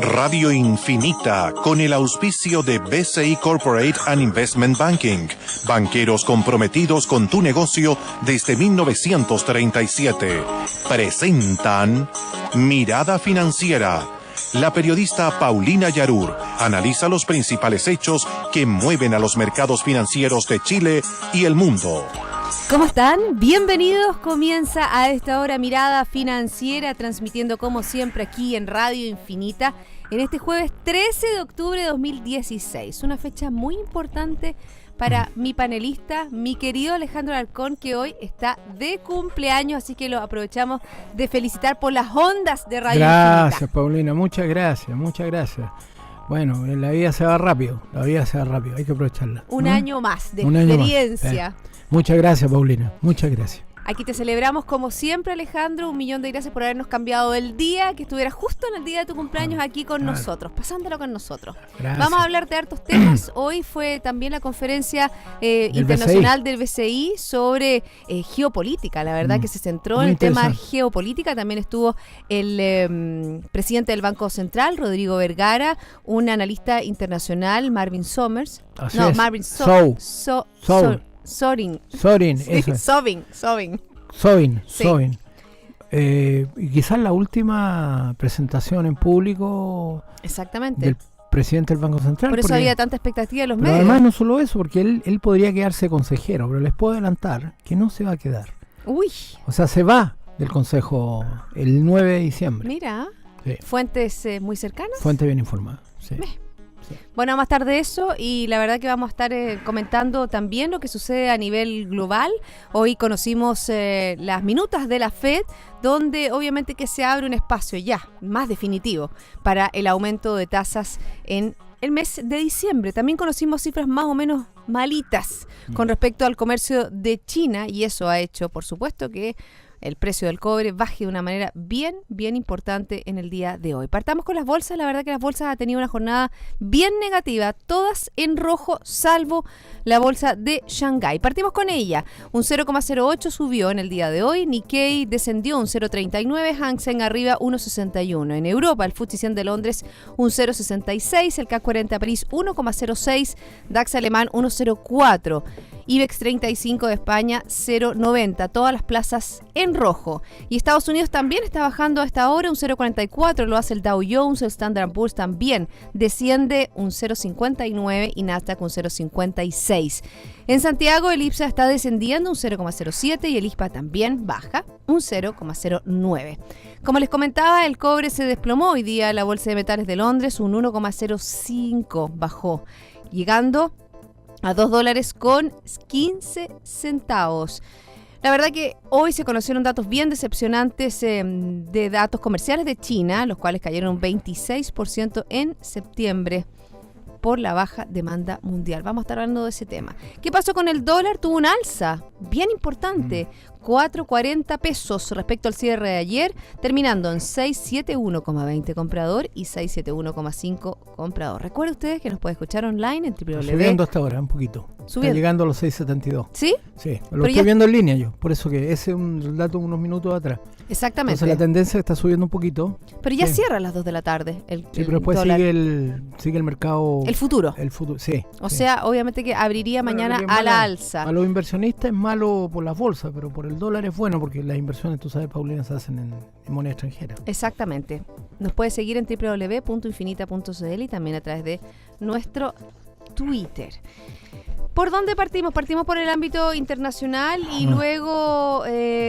Radio Infinita, con el auspicio de BCI Corporate and Investment Banking, banqueros comprometidos con tu negocio desde 1937, presentan Mirada Financiera. La periodista Paulina Yarur analiza los principales hechos que mueven a los mercados financieros de Chile y el mundo. ¿Cómo están? Bienvenidos. Comienza a esta hora Mirada Financiera, transmitiendo como siempre aquí en Radio Infinita, en este jueves 13 de octubre de 2016. Una fecha muy importante para mi panelista, mi querido Alejandro Alarcón, que hoy está de cumpleaños, así que lo aprovechamos de felicitar por las ondas de Radio Infinita. Gracias, Paulina, muchas gracias. Bueno, la vida se va rápido, hay que aprovecharla. Un año más de experiencia. Muchas gracias, Paulina, muchas gracias. Aquí te celebramos como siempre, Alejandro. 1.000.000 de gracias por habernos cambiado el día, que estuvieras justo en el día de tu cumpleaños aquí con nosotros, pasándolo con nosotros. Gracias. Vamos a hablar de hartos temas. Hoy fue también la conferencia internacional del BCI sobre geopolítica. La verdad que se centró en el tema geopolítica. También estuvo el presidente del Banco Central, Rodrigo Vergara, un analista internacional, Marvin Sommers. Sorin, eso es. Sobin. Y quizás la última presentación en público. Exactamente. Del presidente del Banco Central. Por eso había tanta expectativa de los medios. Además, no solo eso, porque él podría quedarse consejero, pero les puedo adelantar que no se va a quedar. Uy. O sea, se va del consejo el 9 de diciembre. Mira, sí. Fuentes muy cercanas. Fuentes bien informadas, sí. Bueno, vamos a estar de eso y la verdad que vamos a estar comentando también lo que sucede a nivel global. Hoy conocimos las minutas de la FED, donde obviamente que se abre un espacio ya más definitivo para el aumento de tasas en el mes de diciembre. También conocimos cifras más o menos malitas con respecto al comercio de China, y eso ha hecho, por supuesto, que el precio del cobre baje de una manera bien importante en el día de hoy. Partamos con las bolsas. La verdad que las bolsas han tenido una jornada bien negativa, todas en rojo, salvo la bolsa de Shanghái. Partimos con ella. Un 0,08 subió en el día de hoy. Nikkei descendió un 0,39. Hang Seng arriba 1,61. En Europa, el FTSE 100 de Londres un 0,66. El CAC 40 París 1,06. DAX alemán 1,04. IBEX 35 de España 0,90. Todas las plazas en rojo. Y Estados Unidos también está bajando a esta hora un 0,44, lo hace el Dow Jones, el Standard & Poor's también desciende un 0,59 y Nasdaq un 0,56. En Santiago el IPSA está descendiendo un 0,07 y el ISPA también baja un 0,09. Como les comentaba, el cobre se desplomó hoy día en la Bolsa de Metales de Londres, un 1,05 bajó, llegando a $2.15. La verdad que hoy se conocieron datos bien decepcionantes de datos comerciales de China, los cuales cayeron un 26% en septiembre por la baja demanda mundial. Vamos a estar hablando de ese tema. ¿Qué pasó con el dólar? Tuvo un alza bien importante, 4.40 pesos respecto al cierre de ayer, terminando en 671,20 comprador y 671,5 comprador. Recuerden ustedes que nos pueden escuchar online en www. Subiendo hasta ahora un poquito. Está llegando a los 6.72. ¿Sí? Sí, lo estoy viendo en línea yo, por eso que ese es un dato unos minutos atrás. Exactamente. Entonces la tendencia está subiendo un poquito. Pero ya cierra a las 2 de la tarde el pero después dólar. sigue el mercado. El futuro. Sí. O sea, obviamente que abriría mañana a la alza. A los inversionistas es malo por las bolsas, pero por el dólar es bueno porque las inversiones, tú sabes, Paulina, se hacen en moneda extranjera. Exactamente. Nos puedes seguir en www.infinita.cl y también a través de nuestro Twitter. ¿Por dónde partimos? Partimos por el ámbito internacional y luego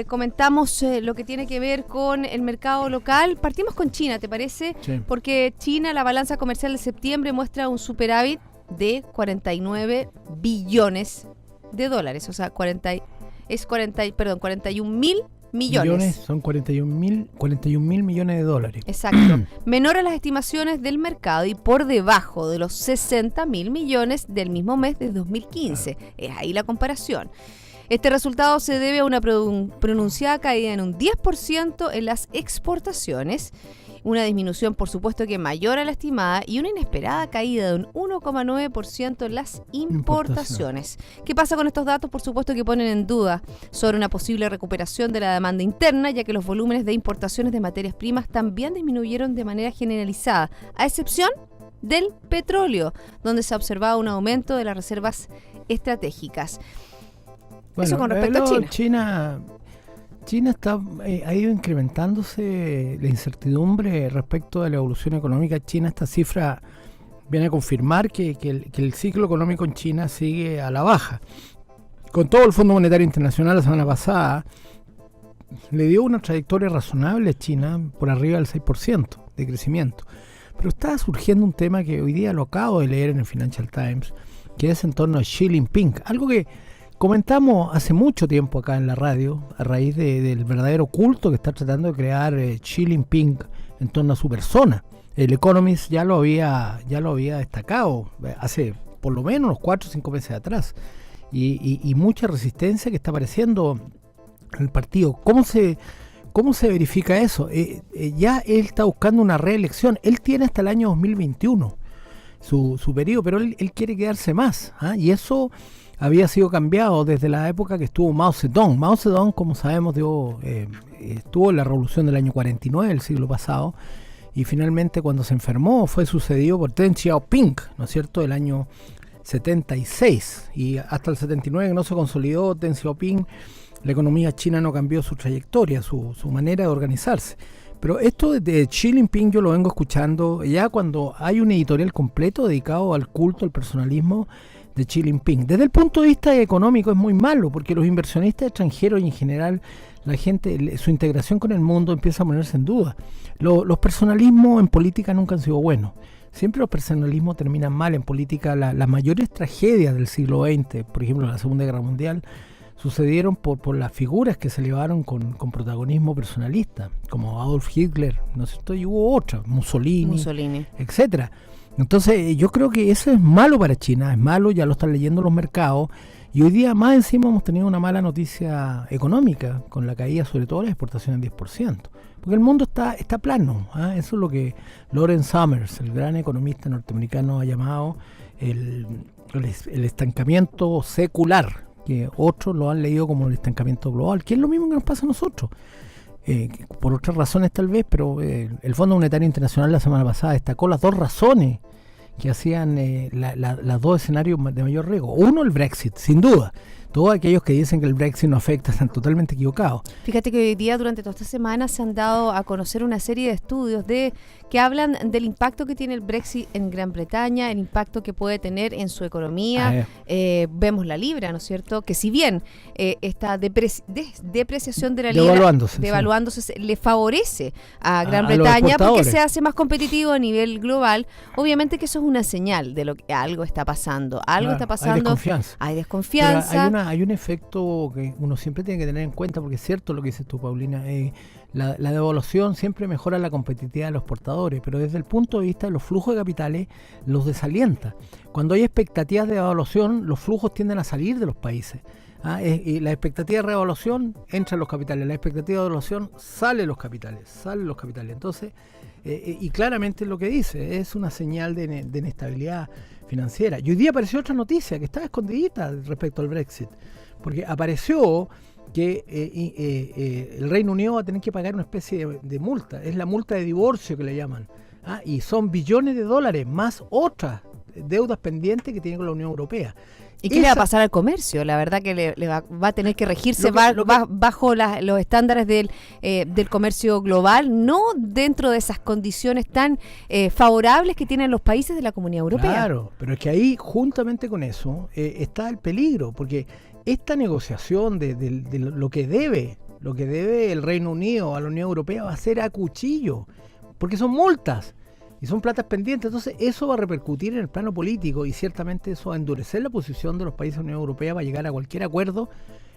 comentamos lo que tiene que ver con el mercado local. Partimos con China, ¿te parece? Sí. Porque China, la balanza comercial de septiembre muestra un superávit de 49 billones de dólares. O sea, 41 mil millones. Son 41 mil millones de dólares. Exacto. Menor a las estimaciones del mercado y por debajo de los 60 mil millones del mismo mes de 2015. Es ahí la comparación. Este resultado se debe a una pronunciada caída en un 10% en las exportaciones, una disminución por supuesto que mayor a la estimada y una inesperada caída de un 1,9% en las importaciones. ¿Qué pasa con estos datos? Por supuesto que ponen en duda sobre una posible recuperación de la demanda interna, ya que los volúmenes de importaciones de materias primas también disminuyeron de manera generalizada, a excepción del petróleo, donde se ha observado un aumento de las reservas estratégicas. Bueno, eso con respecto a China. China está, ha ido incrementándose la incertidumbre respecto de la evolución económica de China. Esta cifra viene a confirmar que el ciclo económico en China sigue a la baja. Con todo, el Fondo Monetario Internacional la semana pasada le dio una trayectoria razonable a China por arriba del 6% de crecimiento. Pero está surgiendo un tema que hoy día lo acabo de leer en el Financial Times, que es en torno a Xi Jinping, algo que comentamos hace mucho tiempo acá en la radio, a raíz del verdadero culto que está tratando de crear Xi Jinping en torno a su persona. El Economist ya lo había destacado hace por lo menos unos 4 o 5 meses atrás. Y mucha resistencia que está apareciendo en el partido. ¿Cómo se verifica eso? Ya él está buscando una reelección. Él tiene hasta el año 2021 su periodo, pero él quiere quedarse más. Y eso había sido cambiado desde la época que estuvo Mao Zedong. Mao Zedong, como sabemos, estuvo en la revolución del año 49 del siglo pasado, y finalmente cuando se enfermó fue sucedido por Deng Xiaoping, ¿no es cierto?, del año 76, y hasta el 79 que no se consolidó Deng Xiaoping, la economía china no cambió su trayectoria, su manera de organizarse. Pero esto de Xi Jinping yo lo vengo escuchando ya cuando hay un editorial completo dedicado al culto, al personalismo de Xi Jinping. Desde el punto de vista económico es muy malo, porque los inversionistas extranjeros y en general la gente, su integración con el mundo empieza a ponerse en duda. Los personalismos en política nunca han sido buenos. Siempre los personalismos terminan mal en política. Las mayores tragedias del siglo XX, por ejemplo la Segunda Guerra Mundial, sucedieron por las figuras que se elevaron con protagonismo personalista, como Adolf Hitler, ¿no es cierto? Y hubo otras, Mussolini, etcétera. Entonces yo creo que eso es malo para China, es malo, ya lo están leyendo los mercados, y hoy día más encima hemos tenido una mala noticia económica, con la caída sobre todo de las exportaciones del 10%, porque el mundo está plano, eso es lo que Lawrence Summers, el gran economista norteamericano, ha llamado el estancamiento secular, que otros lo han leído como el estancamiento global, que es lo mismo que nos pasa a nosotros. Por otras razones tal vez, pero el Fondo Monetario Internacional la semana pasada destacó las dos razones que hacían las dos escenarios de mayor riesgo. Uno, el Brexit, sin duda. Todos aquellos que dicen que el Brexit no afecta están totalmente equivocados. Fíjate que hoy día, durante toda esta semana, se han dado a conocer una serie de estudios que hablan del impacto que tiene el Brexit en Gran Bretaña, el impacto que puede tener en su economía. Vemos la libra, ¿no es cierto? Que si bien esta depreciación de la libra, devaluándose, le favorece a Gran Bretaña porque se hace más competitivo a nivel global, obviamente que eso es una señal de lo que algo está pasando. Está pasando. Hay desconfianza. Hay un efecto que uno siempre tiene que tener en cuenta, porque es cierto lo que dices tú, Paulina, la devaluación siempre mejora la competitividad de los exportadores, pero desde el punto de vista de los flujos de capitales los desalienta. Cuando hay expectativas de devaluación, los flujos tienden a salir de los países. Y la expectativa de revaluación entra en los capitales, la expectativa de devaluación sale los capitales. Entonces, y claramente lo que dice, es una señal de inestabilidad financiera. Y hoy día apareció otra noticia que estaba escondidita respecto al Brexit, porque apareció que el Reino Unido va a tener que pagar una especie de multa, es la multa de divorcio que le llaman, y son billones de dólares más otras deudas pendientes que tiene con la Unión Europea. ¿Y qué le va a pasar al comercio? La verdad que le va a tener que regirse bajo los estándares del comercio global, no dentro de esas condiciones tan favorables que tienen los países de la Comunidad Europea. Claro, pero es que ahí, juntamente con eso, está el peligro, porque esta negociación de lo que debe el Reino Unido a la Unión Europea va a ser a cuchillo, porque son multas. Y son platas pendientes, entonces eso va a repercutir en el plano político y ciertamente eso va a endurecer la posición de los países de la Unión Europea para llegar a cualquier acuerdo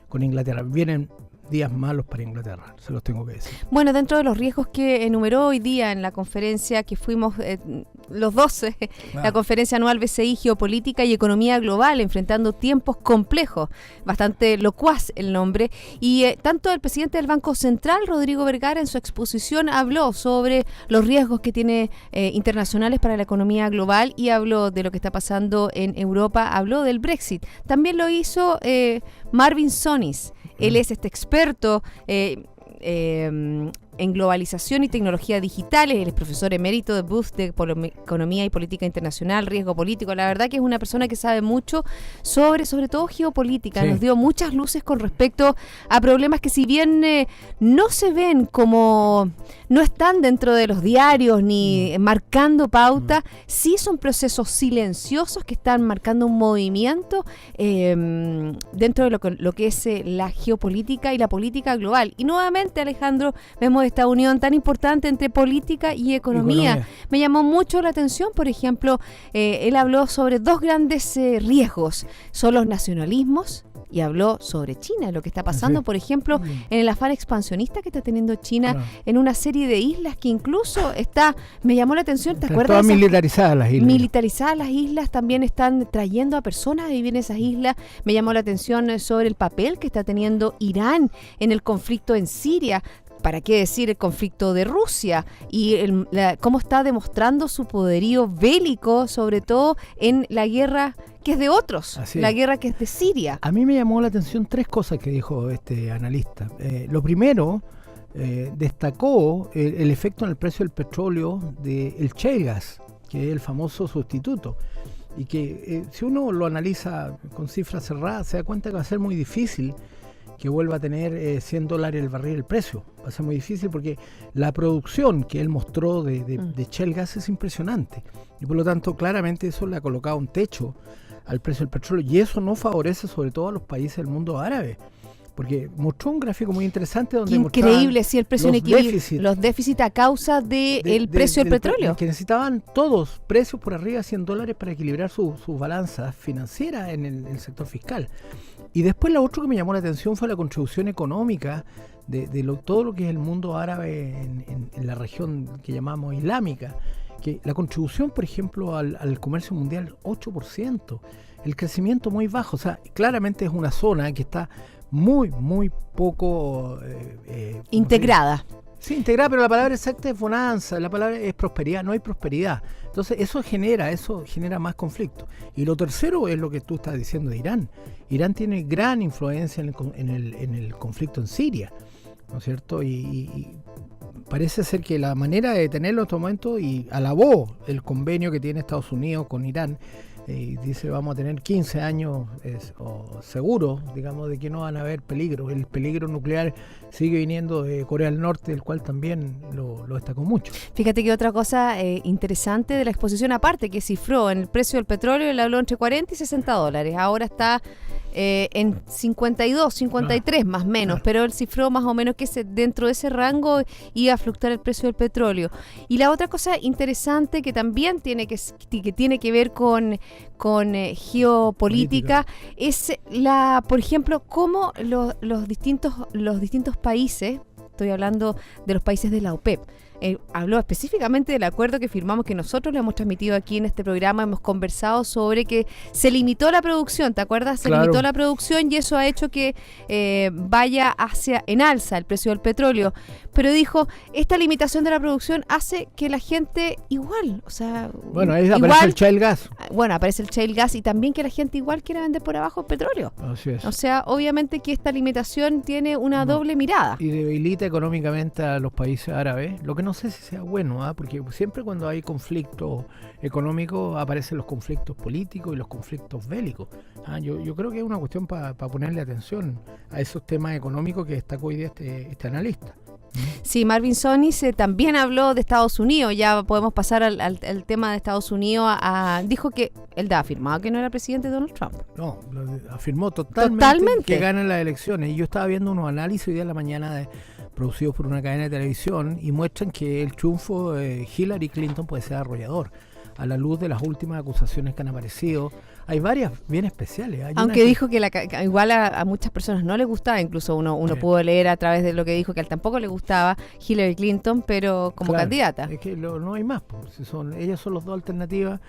con Inglaterra. Vienen días malos para Inglaterra, se los tengo que decir. Bueno, dentro de los riesgos que enumeró hoy día en la conferencia que fuimos los dos, la conferencia anual BCI Geopolítica y Economía Global, enfrentando tiempos complejos, bastante locuaz el nombre, y tanto el presidente del Banco Central, Rodrigo Vergara, en su exposición habló sobre los riesgos que tiene internacionales para la economía global y habló de lo que está pasando en Europa, habló del Brexit. También lo hizo Marvin Sonis, él es experto en globalización y tecnología digitales, él es profesor emérito de Booth de Economía y Política Internacional, Riesgo Político. La verdad que es una persona que sabe mucho sobre todo geopolítica. Sí. Nos dio muchas luces con respecto a problemas que, si bien no se ven como, no están dentro de los diarios ni marcando pauta, sí son procesos silenciosos que están marcando un movimiento dentro de lo que es la geopolítica y la política global. Y nuevamente, Alejandro, vemos esta unión tan importante entre política y economía. Me llamó mucho la atención, por ejemplo, él habló sobre dos grandes riesgos, son los nacionalismos, y habló sobre China, lo que está pasando, por ejemplo, en el afán expansionista que está teniendo China en una serie de islas que incluso me llamó la atención, ¿te acuerdas? Todas militarizadas las islas. Militarizadas las islas, también están trayendo a personas a vivir en esas islas. Me llamó la atención sobre el papel que está teniendo Irán en el conflicto en Siria. ¿Para qué decir el conflicto de Rusia? Y cómo está demostrando su poderío bélico, sobre todo en la guerra que es de otros, la guerra que es de Siria. A mí me llamó la atención tres cosas que dijo este analista. Lo primero, destacó el efecto en el precio del petróleo del shale gas, que es el famoso sustituto. Y que si uno lo analiza con cifras cerradas, se da cuenta que va a ser muy difícil que vuelva a tener $100 el barril el precio. Va a ser muy difícil porque la producción que él mostró de shale gas es impresionante. Y por lo tanto, claramente eso le ha colocado un techo al precio del petróleo. Y eso no favorece sobre todo a los países del mundo árabe. Porque mostró un gráfico muy interesante donde increíble, sí, el precio en equilibrio, los déficits a causa del precio del petróleo. Que necesitaban todos precios por arriba de $100 para equilibrar sus balanzas financieras en el sector fiscal. Y después lo otro que me llamó la atención fue la contribución económica de todo lo que es el mundo árabe en la región que llamamos islámica. Que la contribución, por ejemplo, al comercio mundial, 8%. El crecimiento muy bajo. O sea, claramente es una zona que está muy, muy poco integrada. Sí, integrada, pero la palabra exacta es bonanza, la palabra es prosperidad, no hay prosperidad. Entonces eso genera más conflicto. Y lo tercero es lo que tú estás diciendo de Irán. Irán tiene gran influencia en el conflicto en Siria, ¿no es cierto? Y parece ser que la manera de detenerlo en estos momentos, y alabó el convenio que tiene Estados Unidos con Irán, y dice vamos a tener 15 años seguros, digamos, de que no van a haber peligro. El peligro nuclear sigue viniendo de Corea del Norte, el cual también lo destacó mucho. Fíjate que otra cosa interesante de la exposición, aparte que cifró en el precio del petróleo, él habló entre $40 y $60. Ahora está en 52, 53 más o menos, pero él cifró más o menos que dentro de ese rango iba a fluctuar el precio del petróleo. Y la otra cosa interesante que también tiene que ver con geopolítica es por ejemplo, cómo los distintos países, estoy hablando de los países de la OPEP, habló específicamente del acuerdo que firmamos, que nosotros le hemos transmitido aquí en este programa. Hemos conversado sobre que se limitó la producción, ¿te acuerdas? Se limitó la producción y eso ha hecho que vaya en alza el precio del petróleo. Pero dijo, esta limitación de la producción hace que la gente igual, o sea... Bueno, ahí aparece el shale gas. Bueno, aparece el shale gas y también que la gente igual quiera vender por abajo el petróleo. Así es. O sea, obviamente que esta limitación tiene una doble mirada. Y debilita económicamente a los países árabes, lo que no sé si sea bueno, porque siempre cuando hay conflicto económico aparecen los conflictos políticos y los conflictos bélicos. Yo creo que es una cuestión para ponerle atención a esos temas económicos que destacó hoy día este analista. Sí, Marvin Sonis también habló de Estados Unidos. Ya podemos pasar al tema de Estados Unidos. Dijo que él ha afirmado que no era presidente Donald Trump. No, afirmó totalmente que ganan las elecciones. Y yo estaba viendo unos análisis hoy día en la mañana producidos por una cadena de televisión y muestran que el triunfo de Hillary Clinton puede ser arrollador. a la luz de las últimas acusaciones que han aparecido. Hay varias bien especiales. Aunque dijo que igual a muchas personas no les gustaba, incluso uno pudo leer a través de lo que dijo que a él tampoco le gustaba Hillary Clinton, pero como candidata. Es que no hay más, pues, ellas son las dos alternativas.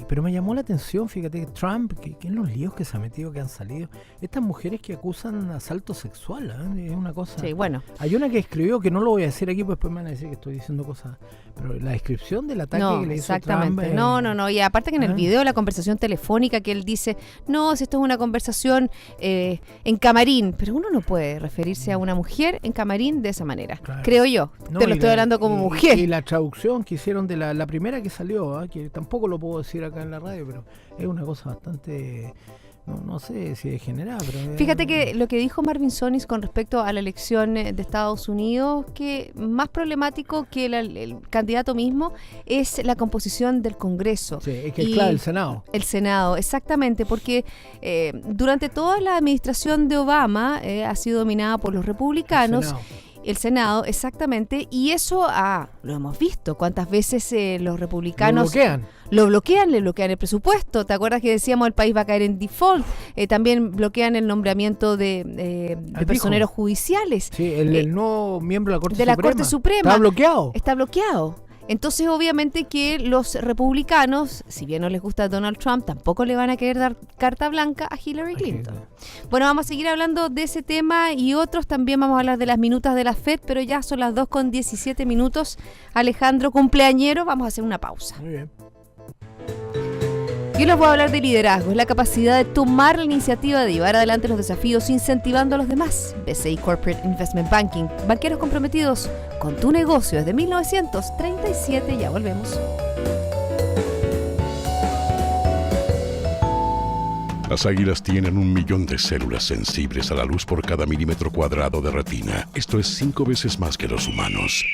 Pero me llamó la atención, fíjate, Trump, que en los líos que se ha metido, que han salido, estas mujeres que acusan asalto sexual, es una cosa. Sí, bueno. Hay una que escribió, que no lo voy a decir aquí, pues después me van a decir que estoy diciendo cosas, pero la descripción del ataque que le hizo exactamente. Trump. No, y aparte que en el video, la conversación telefónica que él dice, no, si esto es una conversación en camarín, pero uno no puede referirse a una mujer en camarín de esa manera, claro. Creo yo, te lo estoy hablando como mujer. Y la traducción que hicieron de la primera que salió, que tampoco lo puedo decir acá en la radio, pero es una cosa bastante, no sé si degenerada. Fíjate que lo que dijo Marvin Sonis con respecto a la elección de Estados Unidos, que más problemático que el candidato mismo es la composición del Congreso. Sí, es que es clave el Senado. El Senado, exactamente, porque durante toda la administración de Obama ha sido dominada por los republicanos. El Senado, exactamente, y eso lo hemos visto, cuántas veces los republicanos le bloquean el presupuesto. ¿Te acuerdas que decíamos el país va a caer en default? También bloquean el nombramiento de personeros judiciales. Sí, el nuevo miembro de la Corte Suprema. Está bloqueado. Entonces, obviamente que los republicanos, si bien no les gusta Donald Trump, tampoco le van a querer dar carta blanca a Hillary Clinton. Bueno, vamos a seguir hablando de ese tema y otros. También vamos a hablar de las minutas de la FED, pero ya son las 2:17. Alejandro, cumpleañero, vamos a hacer una pausa. Muy bien. Yo les voy a hablar de liderazgo, es la capacidad de tomar la iniciativa de llevar adelante los desafíos incentivando a los demás. BCI Corporate Investment Banking, banqueros comprometidos con tu negocio desde 1937. Ya volvemos. Las águilas tienen 1 millón de células sensibles a la luz por cada milímetro cuadrado de retina. Esto es 5 veces más que los humanos.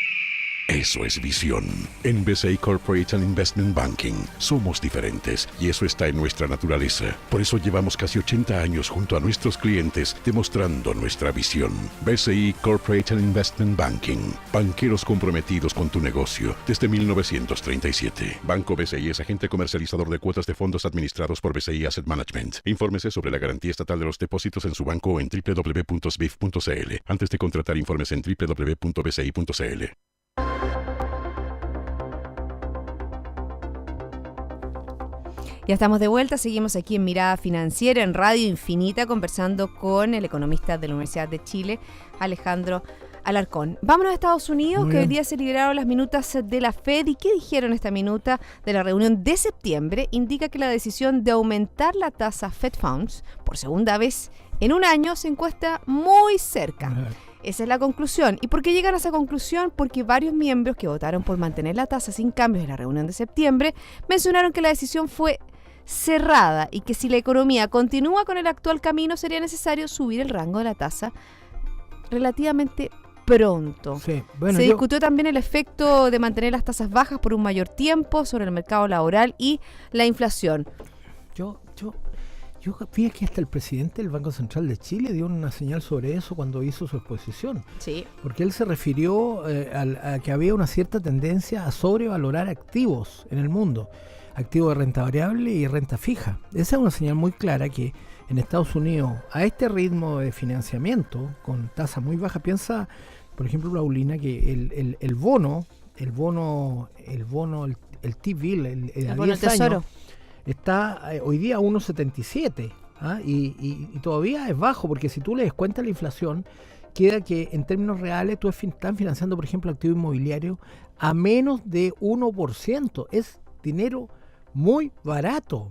Eso es visión. En BCI Corporate Investment Banking somos diferentes y eso está en nuestra naturaleza. Por eso llevamos casi 80 años junto a nuestros clientes demostrando nuestra visión. BCI Corporate Investment Banking. Banqueros comprometidos con tu negocio desde 1937. Banco BCI es agente comercializador de cuotas de fondos administrados por BCI Asset Management. Infórmese sobre la garantía estatal de los depósitos en su banco o en www.sbif.cl. Antes de contratar, informes en www.bci.cl. Ya estamos de vuelta, seguimos aquí en Mirada Financiera, en Radio Infinita, conversando con el economista de la Universidad de Chile, Alejandro Alarcón. Vámonos a Estados Unidos, que hoy día se liberaron las minutas de la FED. ¿Y qué dijeron esta minuta de la reunión de septiembre? Indica que la decisión de aumentar la tasa Fed Funds por segunda vez en un año se encuentra muy cerca. Esa es la conclusión. ¿Y por qué llegan a esa conclusión? Porque varios miembros que votaron por mantener la tasa sin cambios en la reunión de septiembre mencionaron que la decisión fue cerrada y que si la economía continúa con el actual camino sería necesario subir el rango de la tasa relativamente pronto. Sí, se discutió también el efecto de mantener las tasas bajas por un mayor tiempo sobre el mercado laboral y la inflación. Yo fíjate que hasta el presidente del Banco Central de Chile dio una señal sobre eso cuando hizo su exposición. Sí. Porque él se refirió a que había una cierta tendencia a sobrevalorar activos en el mundo. Activos de renta variable y renta fija. Esa es una señal muy clara que en Estados Unidos, a este ritmo de financiamiento, con tasa muy baja, piensa, por ejemplo, Paulina, que el bono, el T-bill, el a 10 años, está hoy día a 1,77 y todavía es bajo, porque si tú le descuentas la inflación, queda que en términos reales tú estás financiando, por ejemplo, activo inmobiliario a menos de 1%. Es dinero muy barato.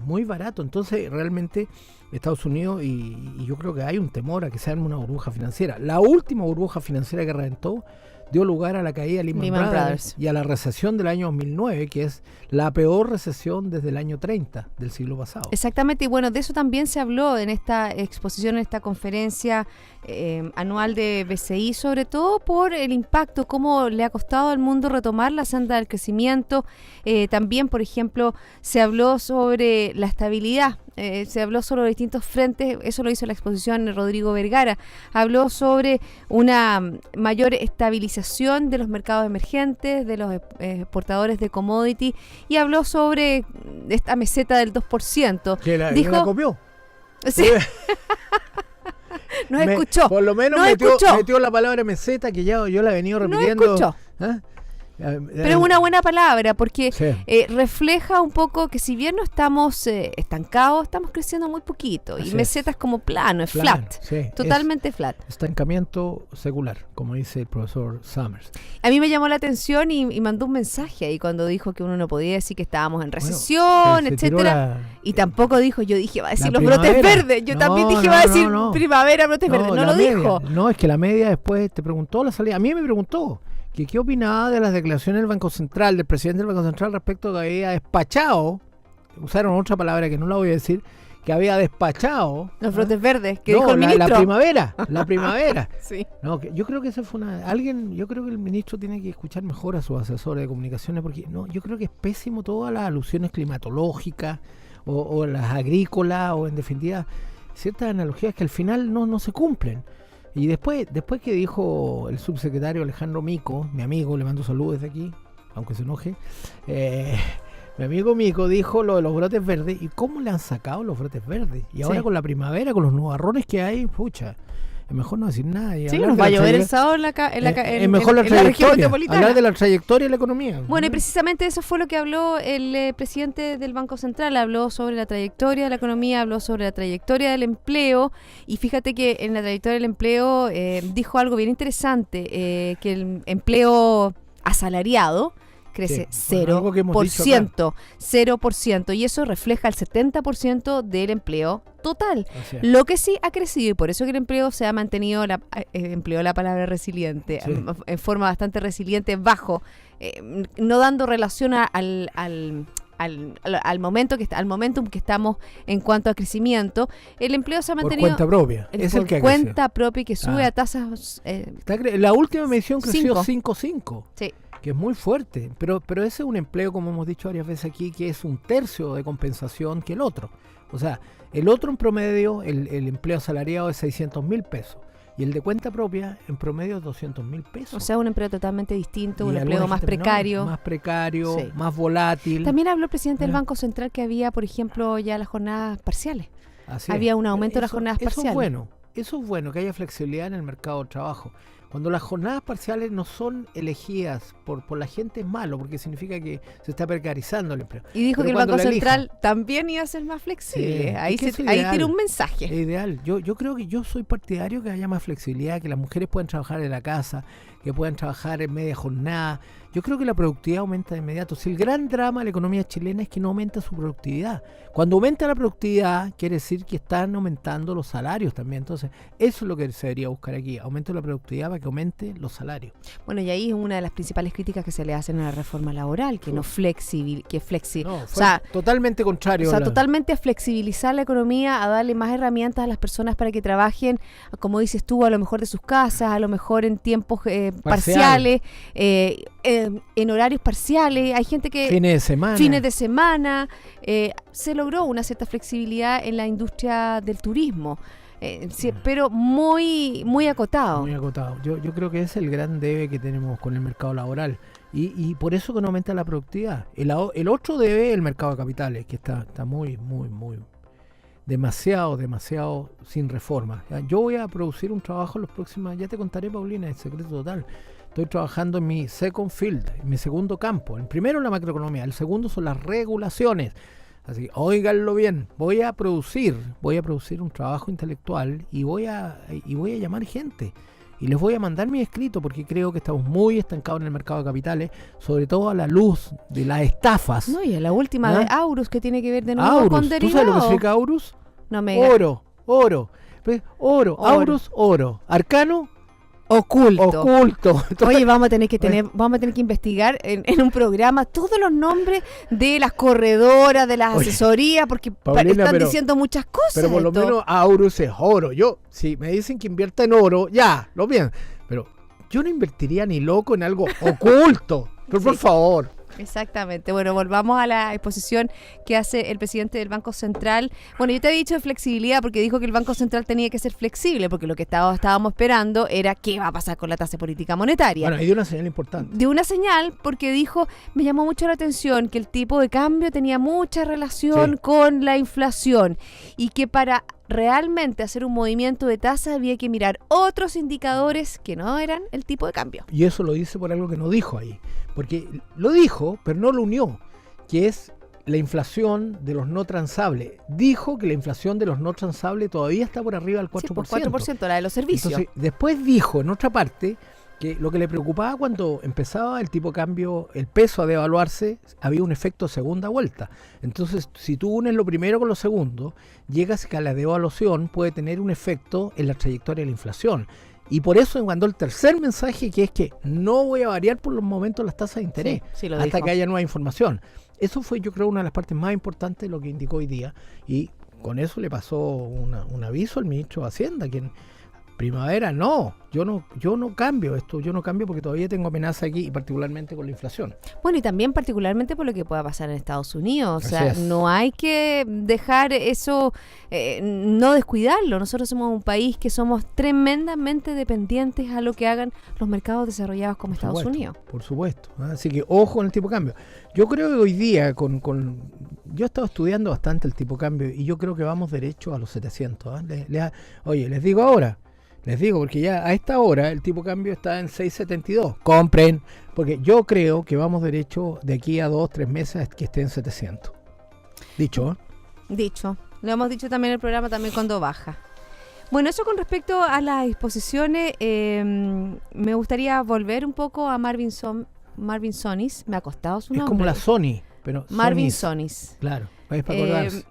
Entonces realmente Estados Unidos, y yo creo que hay un temor a que sea una burbuja financiera. La última burbuja financiera que reventó dio lugar a la caída de Lehman Brothers y a la recesión del año 2009, que es la peor recesión desde el año 30 del siglo pasado. Exactamente, y bueno, de eso también se habló en esta exposición, en esta conferencia anual de BCI, sobre todo por el impacto, cómo le ha costado al mundo retomar la senda del crecimiento. También, por ejemplo, se habló sobre la estabilidad se habló sobre distintos frentes, eso lo hizo la exposición Rodrigo Vergara, habló sobre una mayor estabilización de los mercados emergentes, de los exportadores de commodity, y habló sobre esta meseta del 2%. Dijo, ¿la copió? Sí. Nos escuchó. Por lo menos metió la palabra meseta, que ya yo la he venido repitiendo. Nos escuchó. ¿Ah? Pero es una buena palabra porque refleja un poco que si bien no estamos estancados, estamos creciendo muy poquito. Y meseta es como plano, es flat, totalmente flat. Estancamiento secular, como dice el profesor Summers. A mí me llamó la atención y mandó un mensaje ahí cuando dijo que uno no podía decir que estábamos en recesión, etcétera. Y tampoco dijo, yo dije, va a decir los brotes verdes. Yo también dije, va a decir primavera, brotes verdes. No lo dijo. No, es que la media después te preguntó la salida. A mí me preguntó que qué opinaba de las declaraciones del Banco Central, del presidente del Banco Central, respecto a que había despachado, usaron otra palabra que no la voy a decir, que había despachado los brotes verdes, que dijo el ministro. La primavera. Sí. No, yo creo que esa fue yo creo que el ministro tiene que escuchar mejor a sus asesores de comunicaciones, porque yo creo que es pésimo todas las alusiones climatológicas o las agrícolas, o en definitiva ciertas analogías que al final no se cumplen. Y después que dijo el subsecretario Alejandro Mico, mi amigo, le mando saludos desde aquí, aunque se enoje, mi amigo Mico dijo lo de los brotes verdes, y cómo le han sacado los brotes verdes. Y ahora con la primavera, con los nubarrones que hay, pucha, es mejor no decir nada. Y nos va a llover el sábado en la región metropolitana. Hablar de la trayectoria de la economía. Bueno, y precisamente eso fue lo que habló el presidente del Banco Central. Habló sobre la trayectoria de la economía, habló sobre la trayectoria del empleo. Y fíjate que en la trayectoria del empleo dijo algo bien interesante, que el empleo asalariado crece 0%, y eso refleja el 70% del empleo total. Lo que sí ha crecido, y por eso que el empleo se ha mantenido, empleó la palabra resiliente, en forma bastante resiliente, bajo, no dando relación al momentum que estamos en cuanto a crecimiento. El empleo se ha mantenido por cuenta propia. Es el que cuenta propia, que sube a tasas. La última medición creció 5.5. Sí. Que es muy fuerte, pero ese es un empleo, como hemos dicho varias veces aquí, que es un tercio de compensación que el otro. O sea, el otro en promedio, el empleo asalariado es 600.000 pesos, y el de cuenta propia en promedio es 200.000 pesos. O sea, un empleo totalmente distinto, un empleo más precario. Más más volátil. También habló el presidente del Banco Central que había, por ejemplo, ya las jornadas parciales. Había un aumento de las jornadas parciales. Eso es bueno, que haya flexibilidad en el mercado de trabajo. Cuando las jornadas parciales no son elegidas por la gente, es malo, porque significa que se está precarizando el empleo. Y dijo que el Banco Central también iba a ser más flexible. Sí, ahí tiene un mensaje. Es ideal. Yo creo que yo soy partidario que haya más flexibilidad, que las mujeres puedan trabajar en la casa, que puedan trabajar en media jornada. Yo creo que la productividad aumenta de inmediato. Si el gran drama de la economía chilena es que no aumenta su productividad. Cuando aumenta la productividad, quiere decir que están aumentando los salarios también. Entonces, eso es lo que se debería buscar aquí. Aumento de la productividad para que aumente los salarios. Bueno, y ahí es una de las principales críticas que se le hacen a la reforma laboral, que totalmente contrario. O sea, totalmente a flexibilizar la economía, a darle más herramientas a las personas para que trabajen, como dices tú, a lo mejor de sus casas, a lo mejor en tiempos parciales, en horarios parciales. Hay gente que fines de semana. Se logró una cierta flexibilidad en la industria del turismo, pero muy acotado. Muy acotado. Yo creo que ese es el gran debe que tenemos con el mercado laboral, y por eso que no aumenta la productividad. El otro debe es el mercado de capitales, que está muy demasiado sin reforma. Yo voy a producir un trabajo en los próximos, ya te contaré, Paulina, el secreto total. Estoy trabajando en mi second field, en mi segundo campo. El primero es la macroeconomía, el segundo son las regulaciones. Así que óiganlo bien, voy a producir un trabajo intelectual, y voy a llamar gente, y les voy a mandar mi escrito, porque creo que estamos muy estancados en el mercado de capitales, sobre todo a la luz de las estafas. No, y a la última de Aurus, que tiene que ver de nuevo con derivados. ¿Tú sabes lo que significa Aurus? No me digas. Oro. Aurus, oro. Arcano, oculto. Entonces, oye, vamos a tener que investigar en un programa todos los nombres de las corredoras, de las asesorías, porque Paulina, están diciendo muchas cosas. Pero por lo menos Aurus es oro. Si me dicen que invierta en oro, ya, lo bien. Pero yo no invertiría ni loco en algo oculto. Pero por favor. Exactamente. Bueno, volvamos a la exposición que hace el presidente del Banco Central. Bueno, yo te he dicho de flexibilidad porque dijo que el Banco Central tenía que ser flexible, porque lo que estábamos esperando era qué va a pasar con la tasa de política monetaria. Bueno, y dio una señal importante. Dio una señal porque dijo, me llamó mucho la atención que el tipo de cambio tenía mucha relación con la inflación y que para realmente hacer un movimiento de tasa había que mirar otros indicadores que no eran el tipo de cambio. Y eso lo dice por algo que no dijo ahí, porque lo dijo, pero no lo unió, que es la inflación de los no transables. Dijo que la inflación de los no transables todavía está por arriba del 4%. Sí, por 4%, la de los servicios. Entonces, después dijo en otra parte que lo que le preocupaba cuando empezaba el tipo de cambio, el peso a devaluarse, había un efecto segunda vuelta. Entonces, si tú unes lo primero con lo segundo, llegas que a la devaluación puede tener un efecto en la trayectoria de la inflación. Y por eso mandó el tercer mensaje, que es que no voy a variar por los momentos las tasas de interés hasta que haya nueva información. Eso fue, yo creo, una de las partes más importantes de lo que indicó hoy día. Y con eso le pasó un aviso al ministro de Hacienda, quien... Primavera, no, yo no cambio esto, yo no cambio porque todavía tengo amenaza aquí y particularmente con la inflación. Bueno, y también particularmente por lo que pueda pasar en Estados Unidos, o sea, no hay que dejar eso, no descuidarlo. Nosotros somos un país que somos tremendamente dependientes a lo que hagan los mercados desarrollados como Estados Unidos. Por supuesto, así que ojo con el tipo de cambio. Yo creo que hoy día, yo he estado estudiando bastante el tipo de cambio y yo creo que vamos derecho a los 700. Oye, les digo ahora, porque ya a esta hora el tipo de cambio está en 6.72. Compren, porque yo creo que vamos derecho de aquí a 2-3 meses que esté en 700. Dicho. Lo hemos dicho también en el programa, también cuando baja. Bueno, eso con respecto a las exposiciones, me gustaría volver un poco a Marvin Sonis. Me ha costado su nombre. Es como la Sony, pero Marvin Sonis. Claro, es para acordarse.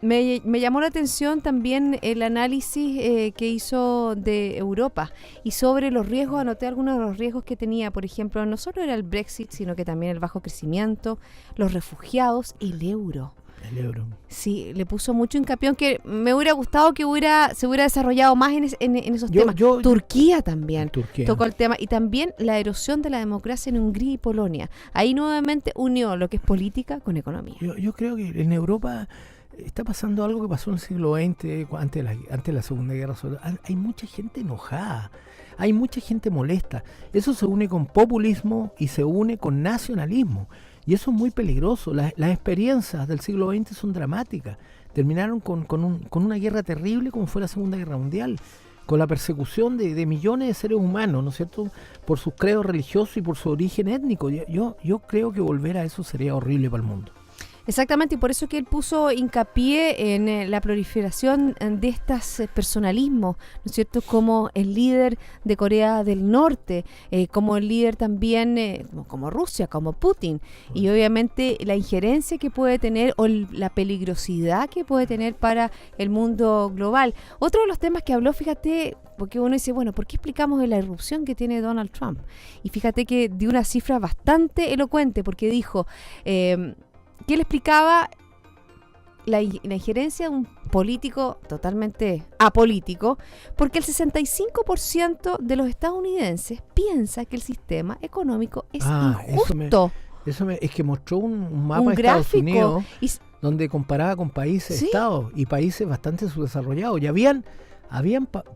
Me llamó la atención también el análisis que hizo de Europa y sobre los riesgos. Anoté algunos de los riesgos que tenía, por ejemplo, no solo era el Brexit, sino que también el bajo crecimiento, los refugiados y el euro. El euro. Sí, le puso mucho hincapié, aunque me hubiera gustado que se hubiera desarrollado más en esos temas. Turquía también tocó el tema, y también la erosión de la democracia en Hungría y Polonia. Ahí nuevamente unió lo que es política con economía. Yo creo que en Europa está pasando algo que pasó en el siglo XX, antes de la Segunda Guerra. Hay mucha gente enojada, hay mucha gente molesta. Eso se une con populismo y se une con nacionalismo. Y eso es muy peligroso. Las experiencias del siglo XX son dramáticas. Terminaron con una guerra terrible como fue la Segunda Guerra Mundial, con la persecución de millones de seres humanos, ¿no es cierto?, por sus credos religiosos y por su origen étnico. Yo creo que volver a eso sería horrible para el mundo. Exactamente, y por eso que él puso hincapié en la proliferación de estos personalismos, ¿no es cierto?, como el líder de Corea del Norte, como el líder también, como Rusia, como Putin, y obviamente la injerencia que puede tener o la peligrosidad que puede tener para el mundo global. Otro de los temas que habló, fíjate, porque uno dice, bueno, ¿por qué explicamos la irrupción que tiene Donald Trump? Y fíjate que dio una cifra bastante elocuente, porque dijo... que él explicaba la injerencia de un político totalmente apolítico, porque el 65% de los estadounidenses piensa que el sistema económico es injusto. Es que mostró un mapa de Estados Unidos donde comparaba con países, estados y países bastante subdesarrollados. Y habían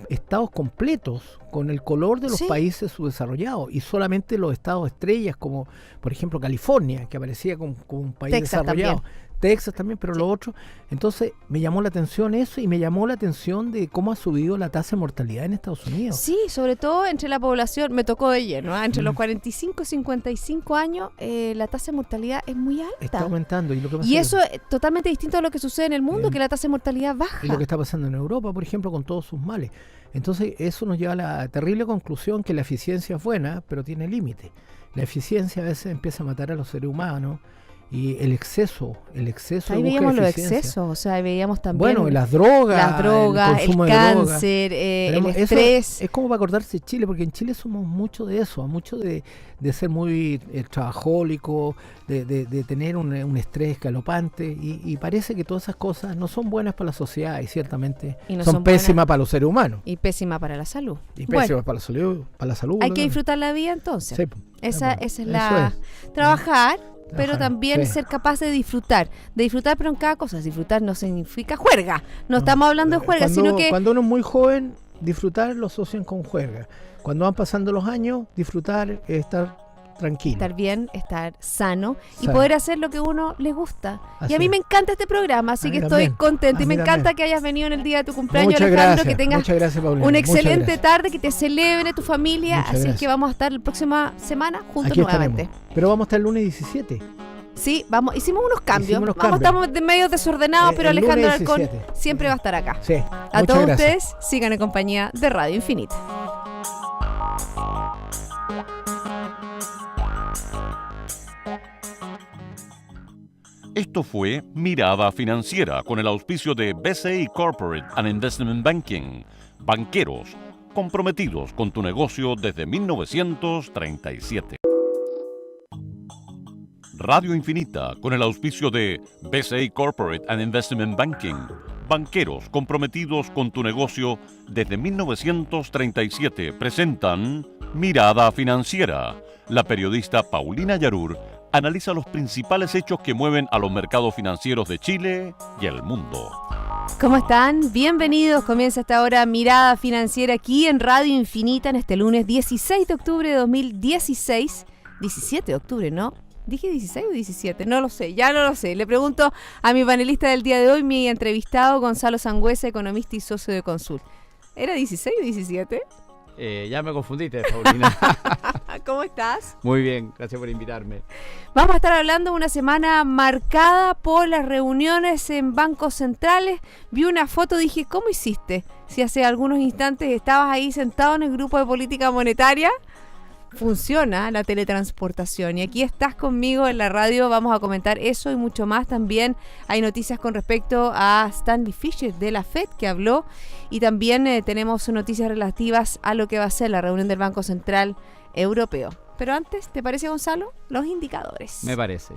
estados completos con el color de los países subdesarrollados, y solamente los estados estrellas, como por ejemplo California, que aparecía como un país desarrollado. Texas también, pero lo otro. Entonces me llamó la atención eso, y me llamó la atención de cómo ha subido la tasa de mortalidad en Estados Unidos. Sí, sobre todo entre la población, me tocó de lleno, entre los 45 y 55 años, la tasa de mortalidad es muy alta. Está aumentando. Y eso es totalmente distinto a lo que sucede en el mundo, que la tasa de mortalidad baja. Y lo que está pasando en Europa, por ejemplo, con todos sus males. Entonces eso nos lleva a la terrible conclusión que la eficiencia es buena, pero tiene límite. La eficiencia a veces empieza a matar a los seres humanos, Y el exceso ahí veíamos los excesos, o sea, veíamos también... Bueno, las drogas, el cáncer, el estrés. Es como para acordarse de Chile, porque en Chile somos mucho de eso, mucho de ser muy trabajólico, de tener un estrés galopante, y parece que todas esas cosas no son buenas para la sociedad, y ciertamente son pésimas para los seres humanos. Y pésimas para la salud. Y pésimas para la salud. Hay que disfrutar la vida entonces. Sí, esa es la... Trabajar... pero también ser capaz de disfrutar, pero en cada cosa. Disfrutar no significa juerga, no estamos hablando de juerga, sino que... Cuando uno es muy joven, disfrutar lo asocian con juerga. Cuando van pasando los años, disfrutar es estar tranquilo. Estar bien, estar sano y poder hacer lo que a uno le gusta. Y a mí me encanta este programa, así que estoy contenta y me encanta que hayas venido en el día de tu cumpleaños, Alejandro, que tengas una excelente tarde, que te celebre tu familia, así es que vamos a estar la próxima semana juntos nuevamente. Pero vamos a estar el lunes 17. Sí, hicimos unos cambios. Estamos medio desordenados, pero Alejandro Alarcón siempre va a estar acá. Sí, a todos ustedes, sigan en compañía de Radio Infinita. Esto fue Mirada Financiera con el auspicio de BCI Corporate and Investment Banking. Banqueros comprometidos con tu negocio desde 1937. Radio Infinita con el auspicio de BCI Corporate and Investment Banking. Banqueros comprometidos con tu negocio desde 1937 presentan Mirada Financiera. La periodista Paulina Yarur analiza los principales hechos que mueven a los mercados financieros de Chile y el mundo. ¿Cómo están? Bienvenidos. Comienza esta hora Mirada Financiera aquí en Radio Infinita en este lunes 16 de octubre de 2016. 17 de octubre, ¿no? ¿Dije 16 o 17? No lo sé, ya no lo sé. Le pregunto a mi panelista del día de hoy, mi entrevistado Gonzalo Sangüesa, economista y socio de Consul. ¿Era 16 o 17? Ya me confundiste, Paulina. ¿Cómo estás? Muy bien, gracias por invitarme. Vamos a estar hablando de una semana marcada por las reuniones en bancos centrales. Vi una foto, dije, ¿cómo hiciste? Si hace algunos instantes estabas ahí sentado en el grupo de política monetaria. Funciona la teletransportación y aquí estás conmigo en la radio, vamos a comentar eso y mucho más. También hay noticias con respecto a Stanley Fischer de la FED que habló y también tenemos noticias relativas a lo que va a ser la reunión del Banco Central Europeo. Pero antes, ¿te parece, Gonzalo? Los indicadores. Me parece.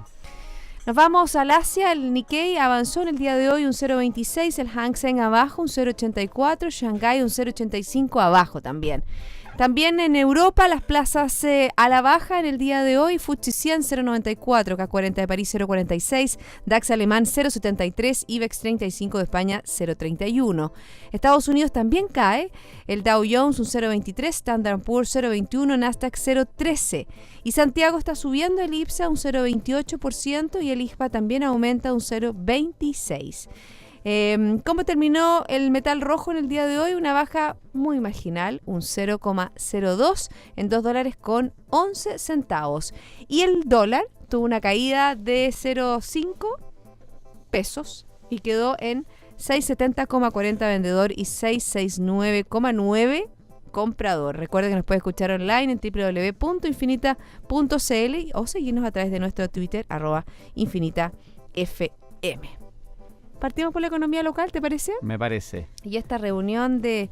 Nos vamos al Asia, el Nikkei avanzó en el día de hoy un 0.26, el Hang Seng abajo un 0.84, Shanghái un 0.85 abajo también. También en Europa, las plazas a la baja en el día de hoy, FTSE 100 0.94, CAC 40 de París 0.46, DAX alemán 0.73, IBEX 35 de España 0.31. Estados Unidos también cae, el Dow Jones un 0.23, Standard & Poor's 0.21, Nasdaq 0.13. Y Santiago está subiendo, el IPSA un 0.28% y el ISPA también aumenta un 0.26%. ¿Cómo terminó el metal rojo en el día de hoy? Una baja muy marginal, un 0,02 en $2.11. Y el dólar tuvo una caída de 0,5 pesos y quedó en 670,40 vendedor y 669,9 comprador. Recuerden que nos puede escuchar online en www.infinita.cl o seguirnos a través de nuestro Twitter @infinitafm. Partimos por la economía local, ¿te parece? Me parece. Y esta reunión del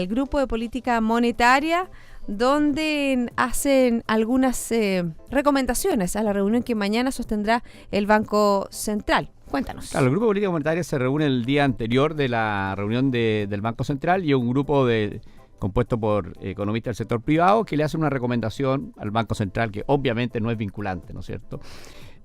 grupo de política monetaria, donde hacen algunas recomendaciones a la reunión que mañana sostendrá el Banco Central. Cuéntanos. Claro, el grupo de política monetaria se reúne el día anterior de la reunión del Banco Central y un grupo compuesto por economistas del sector privado que le hacen una recomendación al Banco Central que obviamente no es vinculante, ¿no es cierto?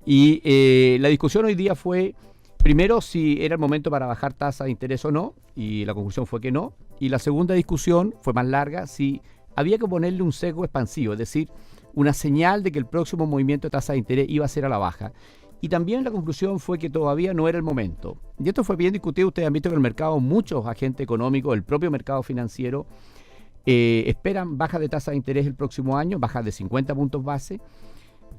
Y la discusión hoy día fue... Primero, si era el momento para bajar tasa de interés o no, y la conclusión fue que no. Y la segunda discusión fue más larga, si había que ponerle un sesgo expansivo, es decir, una señal de que el próximo movimiento de tasa de interés iba a ser a la baja. Y también la conclusión fue que todavía no era el momento. Y esto fue bien discutido, ustedes han visto que el mercado, muchos agentes económicos, el propio mercado financiero, esperan bajas de tasa de interés el próximo año, bajas de 50 puntos base.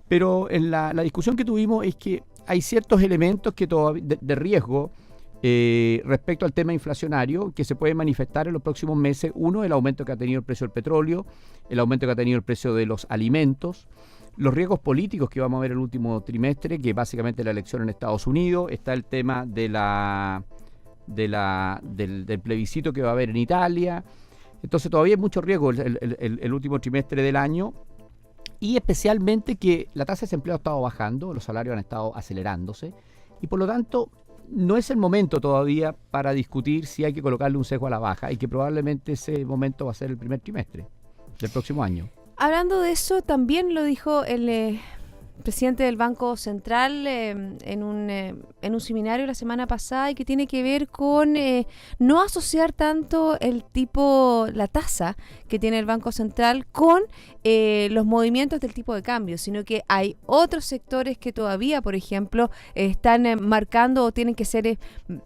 Pero en la discusión que tuvimos es que hay ciertos elementos que de riesgo respecto al tema inflacionario que se pueden manifestar en los próximos meses. Uno, el aumento que ha tenido el precio del petróleo, el aumento que ha tenido el precio de los alimentos, los riesgos políticos que vamos a ver el último trimestre, que básicamente la elección en Estados Unidos, está el tema del plebiscito que va a haber en Italia. Entonces todavía hay mucho riesgo el último trimestre del año, y especialmente que la tasa de desempleo ha estado bajando, los salarios han estado acelerándose, y por lo tanto no es el momento todavía para discutir si hay que colocarle un sesgo a la baja, y que probablemente ese momento va a ser el primer trimestre del próximo año. Hablando de eso, también lo dijo el presidente del Banco Central en un seminario la semana pasada, y que tiene que ver con no asociar tanto la tasa que tiene el Banco Central con los movimientos del tipo de cambio, sino que hay otros sectores que todavía, por ejemplo, están marcando o tienen que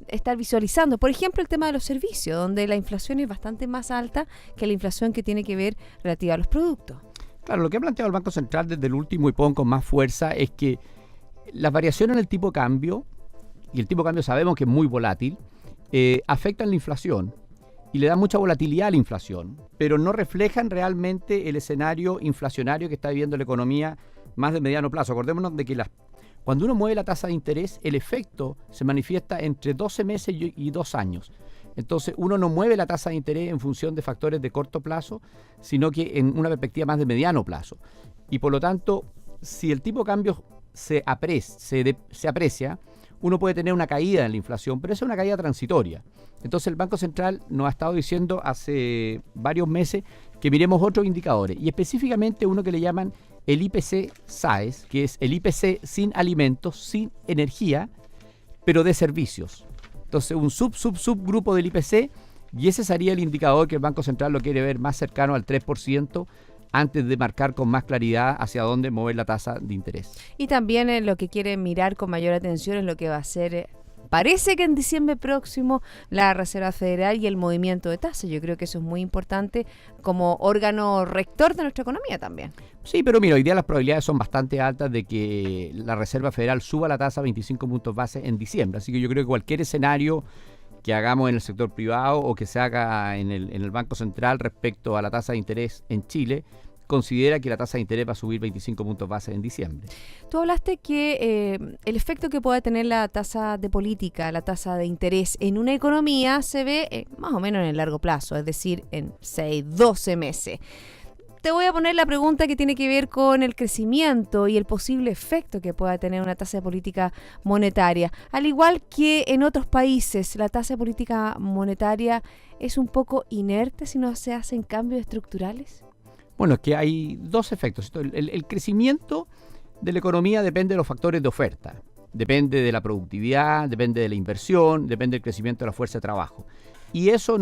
estar visualizando. Por ejemplo, el tema de los servicios, donde la inflación es bastante más alta que la inflación que tiene que ver relativa a los productos. Claro, lo que ha planteado el Banco Central desde el último IPON con más fuerza es que las variaciones en el tipo de cambio, y el tipo de cambio sabemos que es muy volátil, afectan la inflación y le dan mucha volatilidad a la inflación, pero no reflejan realmente el escenario inflacionario que está viviendo la economía más de mediano plazo. Acordémonos de que cuando uno mueve la tasa de interés, el efecto se manifiesta entre 12 meses y 2 años. Entonces uno no mueve la tasa de interés en función de factores de corto plazo, sino que en una perspectiva más de mediano plazo. Y por lo tanto, si el tipo de cambio se aprecia, uno puede tener una caída en la inflación, pero esa es una caída transitoria. Entonces el Banco Central nos ha estado diciendo hace varios meses que miremos otros indicadores, y específicamente uno que le llaman el IPC-SAES, que es el IPC sin alimentos, sin energía, pero de servicios. Entonces, un subgrupo del IPC, y ese sería el indicador que el Banco Central lo quiere ver más cercano al 3% antes de marcar con más claridad hacia dónde mover la tasa de interés. Y también lo que quiere mirar con mayor atención es lo que va a ser, parece que en diciembre próximo, la Reserva Federal y el movimiento de tasas. Yo creo que eso es muy importante como órgano rector de nuestra economía también. Sí, pero mira, hoy día las probabilidades son bastante altas de que la Reserva Federal suba la tasa a 25 puntos base en diciembre. Así que yo creo que cualquier escenario que hagamos en el sector privado o que se haga en el Banco Central respecto a la tasa de interés en Chile, considera que la tasa de interés va a subir 25 puntos base en diciembre. Tú hablaste que el efecto que puede tener la tasa de política, la tasa de interés en una economía se ve más o menos en el largo plazo, es decir, en 6, 12 meses. Te voy a poner la pregunta que tiene que ver con el crecimiento y el posible efecto que pueda tener una tasa de política monetaria. Al igual que en otros países, la tasa de política monetaria es un poco inerte si no se hacen cambios estructurales. Bueno, es que hay dos efectos. El crecimiento de la economía depende de los factores de oferta. Depende de la productividad, depende de la inversión, depende del crecimiento de la fuerza de trabajo. Y eso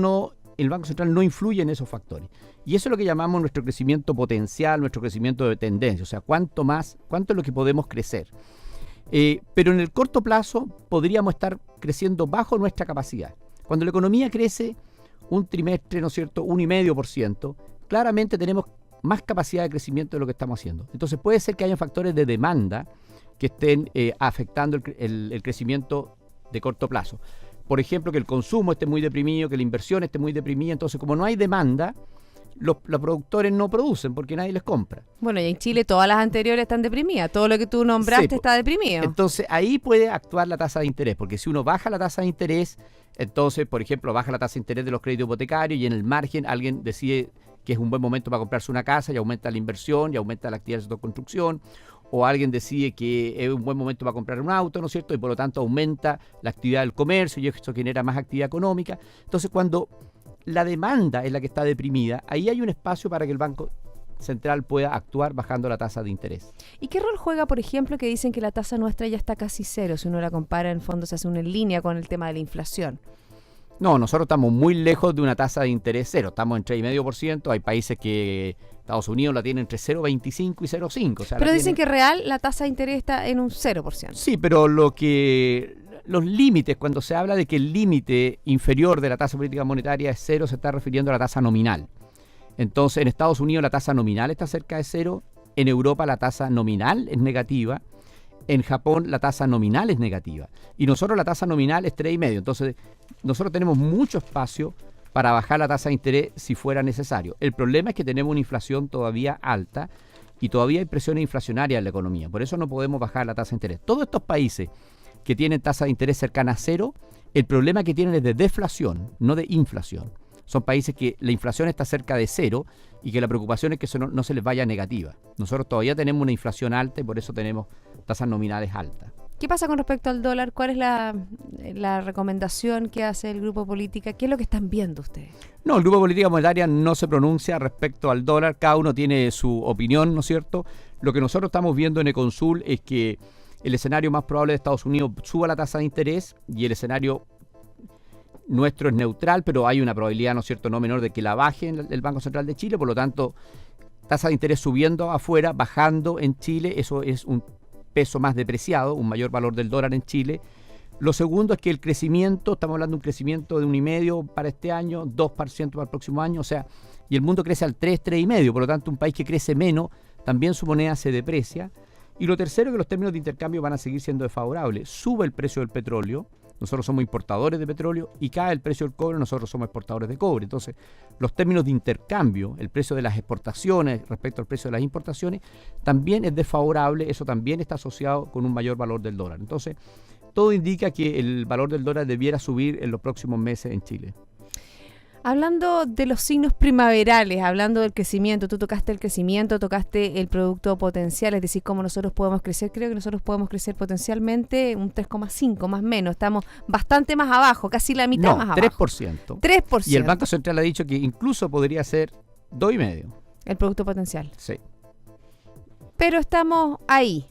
el Banco Central no influye en esos factores. Y eso es lo que llamamos nuestro crecimiento potencial, nuestro crecimiento de tendencia. O sea, cuánto es lo que podemos crecer. Pero en el corto plazo podríamos estar creciendo bajo nuestra capacidad. Cuando la economía crece un trimestre, ¿no es cierto?, 1,5%, claramente tenemos más capacidad de crecimiento de lo que estamos haciendo. Entonces puede ser que haya factores de demanda que estén afectando el crecimiento de corto plazo. Por ejemplo, que el consumo esté muy deprimido, que la inversión esté muy deprimida. Entonces, como no hay demanda, los productores no producen porque nadie les compra. Bueno, y en Chile todas las anteriores están deprimidas. Todo lo que tú nombraste está deprimido. Entonces, ahí puede actuar la tasa de interés, porque si uno baja la tasa de interés, entonces, por ejemplo, baja la tasa de interés de los créditos hipotecarios y en el margen alguien decide que es un buen momento para comprarse una casa y aumenta la inversión y aumenta la actividad de construcción, o alguien decide que es un buen momento para comprar un auto, ¿no es cierto? Y por lo tanto aumenta la actividad del comercio y eso genera más actividad económica. Entonces, cuando la demanda es la que está deprimida, ahí hay un espacio para que el Banco Central pueda actuar bajando la tasa de interés. ¿Y qué rol juega, por ejemplo, que dicen que la tasa nuestra ya está casi cero? Si uno la compara, en fondo se hace una en línea con el tema de la inflación. No, nosotros estamos muy lejos de una tasa de interés cero. Estamos en 3,5%. Hay países que Estados Unidos la tiene entre 0,25 y 0,5. O sea, pero dicen que real la tasa de interés está en un 0%. Sí, pero los límites, cuando se habla de que el límite inferior de la tasa política monetaria es cero, se está refiriendo a la tasa nominal. Entonces, en Estados Unidos la tasa nominal está cerca de cero. En Europa la tasa nominal es negativa. En Japón la tasa nominal es negativa. Y nosotros la tasa nominal es 3,5. Entonces, nosotros tenemos mucho espacio para bajar la tasa de interés si fuera necesario. El problema es que tenemos una inflación todavía alta y todavía hay presiones inflacionarias en la economía. Por eso no podemos bajar la tasa de interés. Todos estos países que tienen tasa de interés cercana a cero, el problema que tienen es de deflación, no de inflación. Son países que la inflación está cerca de cero y que la preocupación es que eso no se les vaya negativa. Nosotros todavía tenemos una inflación alta y por eso tenemos tasas nominales altas. ¿Qué pasa con respecto al dólar? ¿Cuál es la recomendación que hace el Grupo Política? ¿Qué es lo que están viendo ustedes? No, el Grupo Política Monetaria no se pronuncia respecto al dólar. Cada uno tiene su opinión, ¿no es cierto? Lo que nosotros estamos viendo en Econsul es que el escenario más probable de Estados Unidos suba la tasa de interés y el escenario nuestro es neutral, pero hay una probabilidad, ¿no es cierto?, no menor de que la baje en el Banco Central de Chile. Por lo tanto, tasa de interés subiendo afuera, bajando en Chile, eso es un peso más depreciado, un mayor valor del dólar en Chile. Lo segundo es que el crecimiento, estamos hablando de un crecimiento de 1,5% para este año, 2% para el próximo año, o sea, y el mundo crece al 3,5%, por lo tanto un país que crece menos, también su moneda se deprecia. Y lo tercero es que los términos de intercambio van a seguir siendo desfavorables. Sube el precio del petróleo, nosotros somos importadores de petróleo, y cae el precio del cobre, nosotros somos exportadores de cobre. Entonces, los términos de intercambio, el precio de las exportaciones respecto al precio de las importaciones, también es desfavorable, eso también está asociado con un mayor valor del dólar. Entonces, todo indica que el valor del dólar debiera subir en los próximos meses en Chile. Hablando de los signos primaverales, hablando del crecimiento, tú tocaste el crecimiento, tocaste el producto potencial, es decir, cómo nosotros podemos crecer. Creo que nosotros podemos crecer potencialmente un 3,5 más o menos. Estamos bastante más abajo, casi la mitad más abajo. 3%. 3%. Y el Banco Central ha dicho que incluso podría ser 2,5%. El producto potencial. Sí. Pero estamos ahí.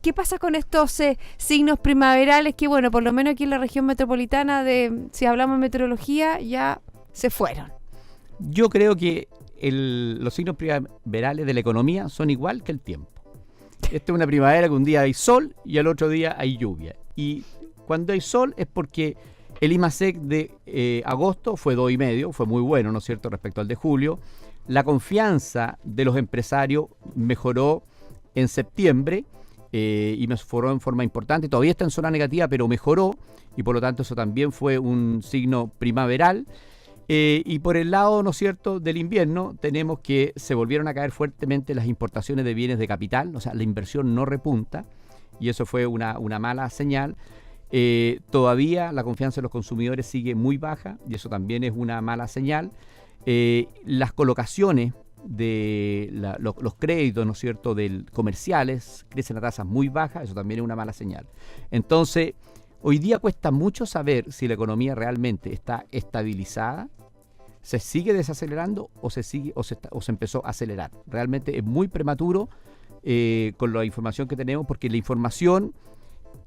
¿Qué pasa con estos signos primaverales que, bueno, por lo menos aquí en la región metropolitana, si hablamos de meteorología, ya se fueron? Yo creo que los signos primaverales de la economía son igual que el tiempo. Esta es una primavera que un día hay sol y al otro día hay lluvia. Y cuando hay sol es porque el IMASEC de agosto fue 2,5, fue muy bueno, ¿no es cierto?, respecto al de julio. La confianza de los empresarios mejoró en septiembre y mejoró en forma importante. Todavía está en zona negativa, pero mejoró, y por lo tanto eso también fue un signo primaveral. Y por el lado, ¿no es cierto?, del invierno, tenemos que se volvieron a caer fuertemente las importaciones de bienes de capital, o sea, la inversión no repunta, y eso fue una mala señal. Todavía la confianza de los consumidores sigue muy baja, y eso también es una mala señal. Las colocaciones de los créditos, ¿no es cierto?, comerciales crecen a tasas muy bajas, eso también es una mala señal. Entonces, hoy día cuesta mucho saber si la economía realmente está estabilizada, se sigue desacelerando o se empezó a acelerar. Realmente es muy prematuro con la información que tenemos, porque la información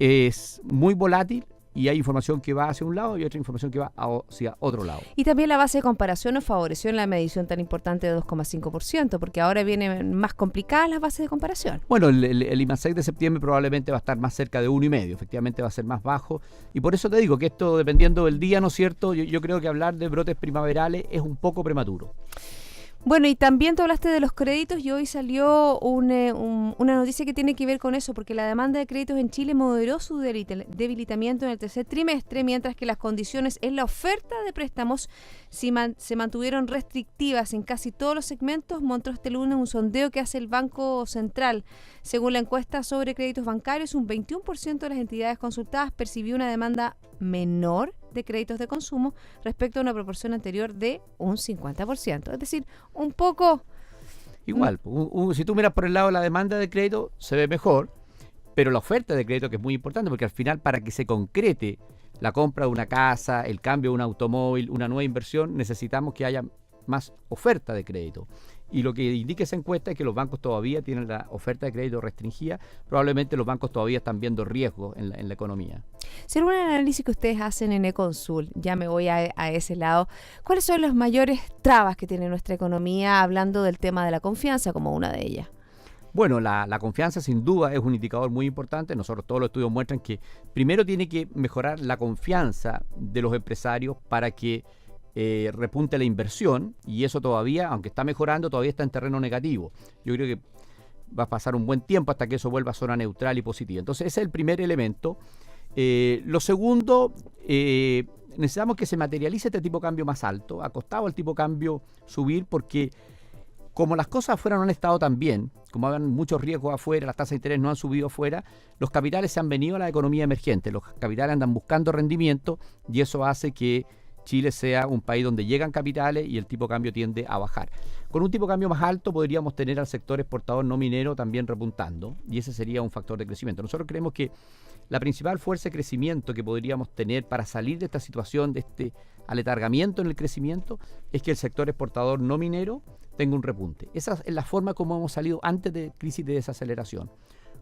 es muy volátil y hay información que va hacia un lado y otra información que va hacia otro lado. Y también la base de comparación nos favoreció en la medición tan importante de 2,5%, porque ahora vienen más complicadas las bases de comparación. Bueno, el IMASEC de septiembre probablemente va a estar más cerca de 1,5, efectivamente va a ser más bajo, y por eso te digo que esto, dependiendo del día, ¿no es cierto?, yo creo que hablar de brotes primaverales es un poco prematuro. Bueno, y también tú hablaste de los créditos y hoy salió una noticia que tiene que ver con eso, porque la demanda de créditos en Chile moderó su debilitamiento en el tercer trimestre, mientras que las condiciones en la oferta de préstamos se mantuvieron restrictivas en casi todos los segmentos, mostró este lunes un sondeo que hace el Banco Central. Según la encuesta sobre créditos bancarios, un 21% de las entidades consultadas percibió una demanda menor de créditos de consumo respecto a una proporción anterior de un 50%. Es decir, un poco... Igual, si tú miras por el lado de la demanda de crédito, se ve mejor, pero la oferta de crédito, que es muy importante, porque al final, para que se concrete la compra de una casa, el cambio de un automóvil, una nueva inversión, necesitamos que haya más oferta de crédito. Y lo que indica esa encuesta es que los bancos todavía tienen la oferta de crédito restringida. Probablemente los bancos todavía están viendo riesgos en la economía. Según un análisis que ustedes hacen en Econsul, ya me voy a ese lado, ¿cuáles son las mayores trabas que tiene nuestra economía, hablando del tema de la confianza como una de ellas? Bueno, la confianza sin duda es un indicador muy importante. Nosotros todos los estudios muestran que primero tiene que mejorar la confianza de los empresarios para que repunte la inversión, y eso todavía, aunque está mejorando, todavía está en terreno negativo. Yo creo que va a pasar un buen tiempo hasta que eso vuelva a zona neutral y positiva. Entonces ese es el primer elemento. Lo segundo, necesitamos que se materialice este tipo de cambio más alto. Ha costado el tipo de cambio subir porque como las cosas afuera no han estado tan bien, como hay muchos riesgos afuera, las tasas de interés no han subido afuera, los capitales se han venido a la economía emergente, los capitales andan buscando rendimiento y eso hace que Chile sea un país donde llegan capitales y el tipo de cambio tiende a bajar. Con un tipo de cambio más alto podríamos tener al sector exportador no minero también repuntando y ese sería un factor de crecimiento. Nosotros creemos que la principal fuerza de crecimiento que podríamos tener para salir de esta situación, de este aletargamiento en el crecimiento, es que el sector exportador no minero tenga un repunte. Esa es la forma como hemos salido antes de crisis de desaceleración,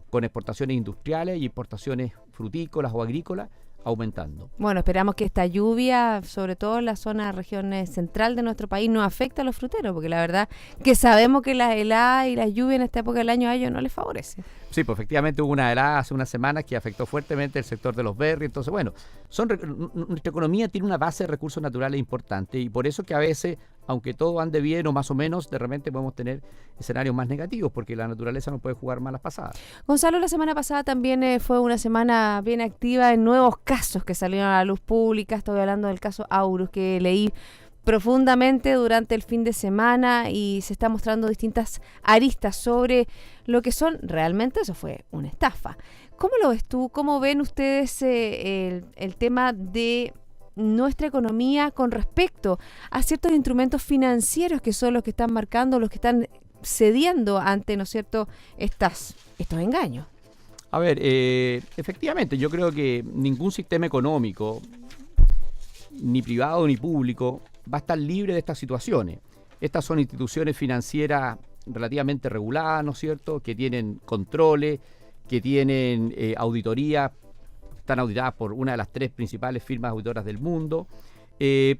con exportaciones industriales y exportaciones frutícolas o agrícolas aumentando. Bueno, esperamos que esta lluvia, sobre todo en la zona región central de nuestro país, no afecte a los fruteros, porque la verdad que sabemos que las heladas y las lluvias en esta época del año a ellos no les favorece. Sí, pues efectivamente hubo una helada hace unas semanas que afectó fuertemente el sector de los berries. Entonces, bueno, nuestra economía tiene una base de recursos naturales importante y por eso que a veces, aunque todo ande bien o más o menos, de repente podemos tener escenarios más negativos porque la naturaleza no puede jugar malas pasadas. Gonzalo, la semana pasada también fue una semana bien activa en nuevos casos que salieron a la luz pública. Estoy hablando del caso Aurus, que leí profundamente durante el fin de semana y se está mostrando distintas aristas sobre lo que son realmente, eso fue una estafa. ¿Cómo lo ves tú? ¿Cómo ven ustedes el tema de nuestra economía con respecto a ciertos instrumentos financieros que son los que están marcando, los que están cediendo ante, ¿no es cierto?, estos engaños? A ver, efectivamente, yo creo que ningún sistema económico, ni privado ni público, va a estar libre de estas situaciones. Estas son instituciones financieras relativamente reguladas, ¿no es cierto?, que tienen controles, que tienen auditoría, están auditadas por una de las 3 principales firmas auditoras del mundo,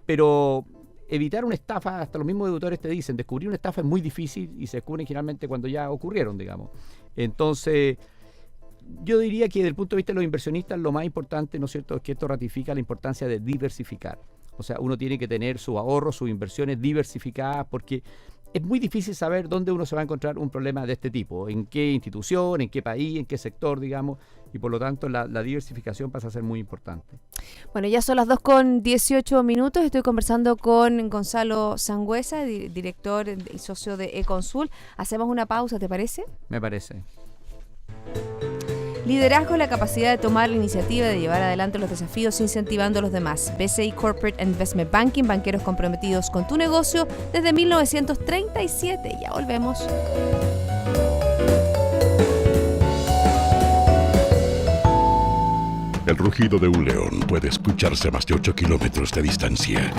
pero evitar una estafa, hasta los mismos auditores te dicen, descubrir una estafa es muy difícil y se descubren generalmente cuando ya ocurrieron, digamos. Entonces, yo diría que desde el punto de vista de los inversionistas, lo más importante, ¿no es cierto?, es que esto ratifica la importancia de diversificar. O sea, uno tiene que tener sus ahorros, sus inversiones diversificadas, porque es muy difícil saber dónde uno se va a encontrar un problema de este tipo, en qué institución, en qué país, en qué sector, digamos, y por lo tanto la diversificación pasa a ser muy importante. Bueno, ya son las 2:18. Estoy conversando con Gonzalo Sangüesa, director y socio de Econsul. Hacemos una pausa, ¿te parece? Me parece. Liderazgo, la capacidad de tomar la iniciativa de llevar adelante los desafíos incentivando a los demás. BCI Corporate Investment Banking, banqueros comprometidos con tu negocio desde 1937. Ya volvemos. El rugido de un león puede escucharse a más de 8 kilómetros de distancia.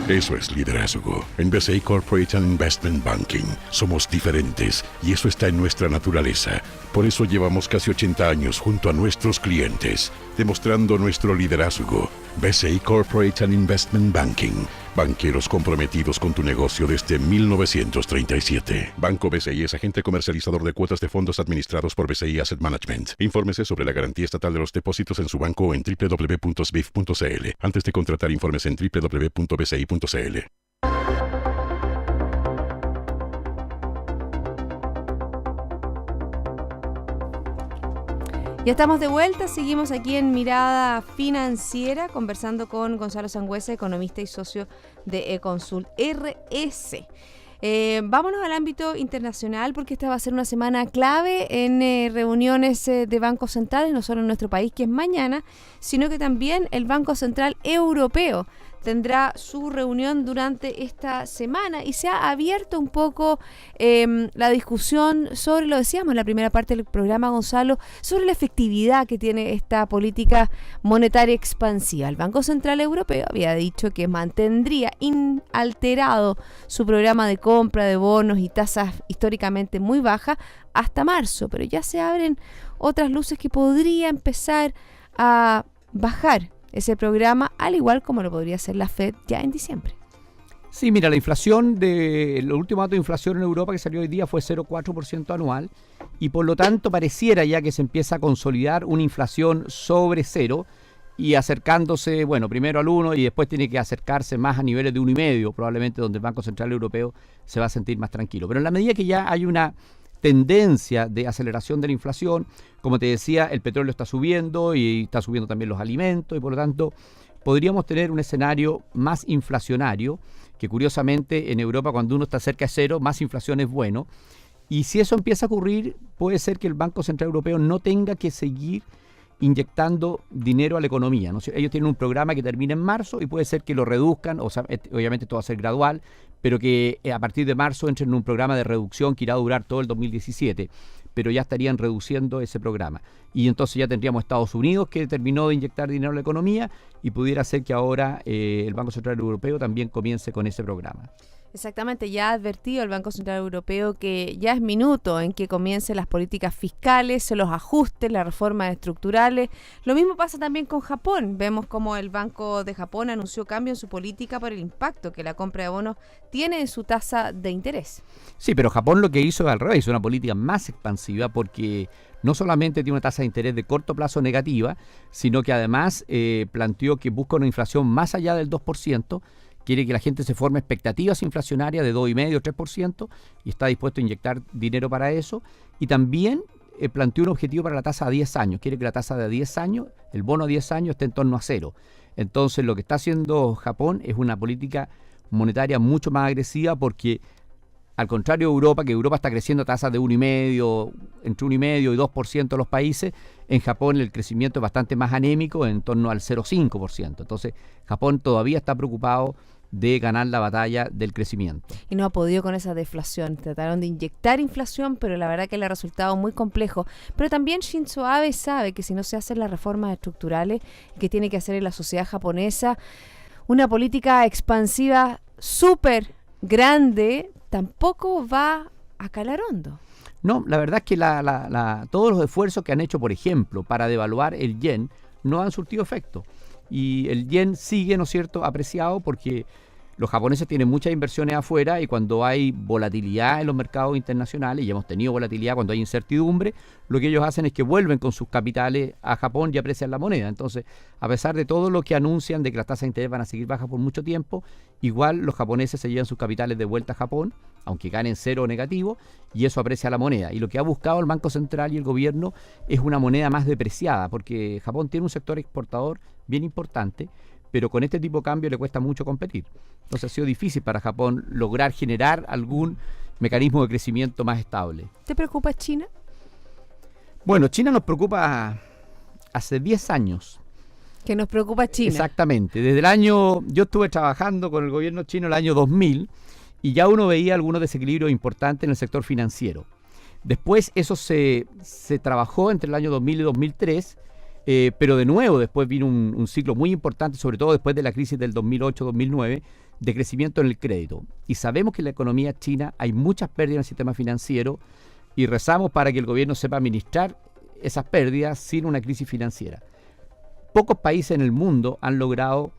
Eso es liderazgo. En BCI Corporate Investment Banking somos diferentes y eso está en nuestra naturaleza. Por eso llevamos casi 80 años junto a nuestros clientes, demostrando nuestro liderazgo. BCI Corporate Investment Banking. Banqueros comprometidos con tu negocio desde 1937. Banco BCI es agente comercializador de cuotas de fondos administrados por BCI Asset Management. Infórmese sobre la garantía estatal de los depósitos en su banco o en www.sbif.cl. Antes de contratar, informes en www.bci.cl. Ya estamos de vuelta, seguimos aquí en Mirada Financiera conversando con Gonzalo Sangüesa, economista y socio de Econsul RS. Vámonos al ámbito internacional porque esta va a ser una semana clave en reuniones de bancos centrales, no solo en nuestro país, que es mañana, sino que también el Banco Central Europeo tendrá su reunión durante esta semana y se ha abierto un poco la discusión sobre, lo decíamos en la primera parte del programa, Gonzalo, sobre la efectividad que tiene esta política monetaria expansiva. El Banco Central Europeo había dicho que mantendría inalterado su programa de compra de bonos y tasas históricamente muy bajas hasta marzo, pero ya se abren otras luces que podría empezar a bajar ese programa, al igual como lo podría hacer la Fed ya en diciembre. Sí, mira, la inflación, los últimos datos de inflación en Europa que salió hoy día fue 0,4% anual y por lo tanto pareciera ya que se empieza a consolidar una inflación sobre cero y acercándose, bueno, primero al 1 y después tiene que acercarse más a niveles de 1,5, probablemente donde el Banco Central Europeo se va a sentir más tranquilo. Pero en la medida que ya hay una tendencia de aceleración de la inflación, como te decía, el petróleo está subiendo y está subiendo también los alimentos y por lo tanto podríamos tener un escenario más inflacionario que curiosamente en Europa cuando uno está cerca de cero, más inflación es bueno. Y si eso empieza a ocurrir, puede ser que el Banco Central Europeo no tenga que seguir inyectando dinero a la economía, ¿no? Ellos tienen un programa que termina en marzo y puede ser que lo reduzcan, o sea, obviamente todo va a ser gradual, pero que a partir de marzo entren en un programa de reducción que irá a durar todo el 2017, pero ya estarían reduciendo ese programa. Y entonces ya tendríamos Estados Unidos que terminó de inyectar dinero a la economía y pudiera ser que ahora el Banco Central Europeo también comience con ese programa. Exactamente, ya ha advertido el Banco Central Europeo que ya es minuto en que comiencen las políticas fiscales, los ajustes, las reformas estructurales. Lo mismo pasa también con Japón. Vemos como el Banco de Japón anunció cambio en su política por el impacto que la compra de bonos tiene en su tasa de interés. Sí, pero Japón lo que hizo es al revés, hizo una política más expansiva porque no solamente tiene una tasa de interés de corto plazo negativa, sino que además planteó que busca una inflación más allá del 2%, quiere que la gente se forme expectativas inflacionarias de 2,5% o 3% y está dispuesto a inyectar dinero para eso. Y también planteó un objetivo para la tasa a 10 años. Quiere que la tasa de 10 años, el bono a 10 años, esté en torno a cero. Entonces lo que está haciendo Japón es una política monetaria mucho más agresiva porque, al contrario de Europa, que Europa está creciendo a tasas de 1,5%, entre 1,5% y 2% en los países, en Japón el crecimiento es bastante más anémico, en torno al 0,5%. Entonces Japón todavía está preocupado de ganar la batalla del crecimiento. Y no ha podido con esa deflación. Trataron de inyectar inflación, pero la verdad que le ha resultado muy complejo. Pero también Shinzo Abe sabe que si no se hacen las reformas estructurales que tiene que hacer en la sociedad japonesa, una política expansiva súper grande tampoco va a calar hondo. No, la verdad es que todos los esfuerzos que han hecho, por ejemplo, para devaluar el yen, no han surtido efecto. Y el yen sigue, ¿no es cierto?, apreciado porque los japoneses tienen muchas inversiones afuera y cuando hay volatilidad en los mercados internacionales, y hemos tenido volatilidad cuando hay incertidumbre, lo que ellos hacen es que vuelven con sus capitales a Japón y aprecian la moneda. Entonces, a pesar de todo lo que anuncian de que las tasas de interés van a seguir bajas por mucho tiempo, igual los japoneses se llevan sus capitales de vuelta a Japón, aunque ganen cero o negativo, y eso aprecia la moneda. Y lo que ha buscado el Banco Central y el gobierno es una moneda más depreciada, porque Japón tiene un sector exportador bien importante, pero con este tipo de cambio le cuesta mucho competir. Entonces ha sido difícil para Japón lograr generar algún mecanismo de crecimiento más estable. ¿Te preocupa China? Bueno, China nos preocupa hace 10 años. ¿Que nos preocupa China? Exactamente. Yo estuve trabajando con el gobierno chino el año 2000 y ya uno veía algunos desequilibrios importantes en el sector financiero. Después eso se trabajó entre el año 2000 y 2003, pero de nuevo después vino un ciclo muy importante, sobre todo después de la crisis del 2008-2009, de crecimiento en el crédito. Y sabemos que en la economía china hay muchas pérdidas en el sistema financiero y rezamos para que el gobierno sepa administrar esas pérdidas sin una crisis financiera. Pocos países en el mundo han logrado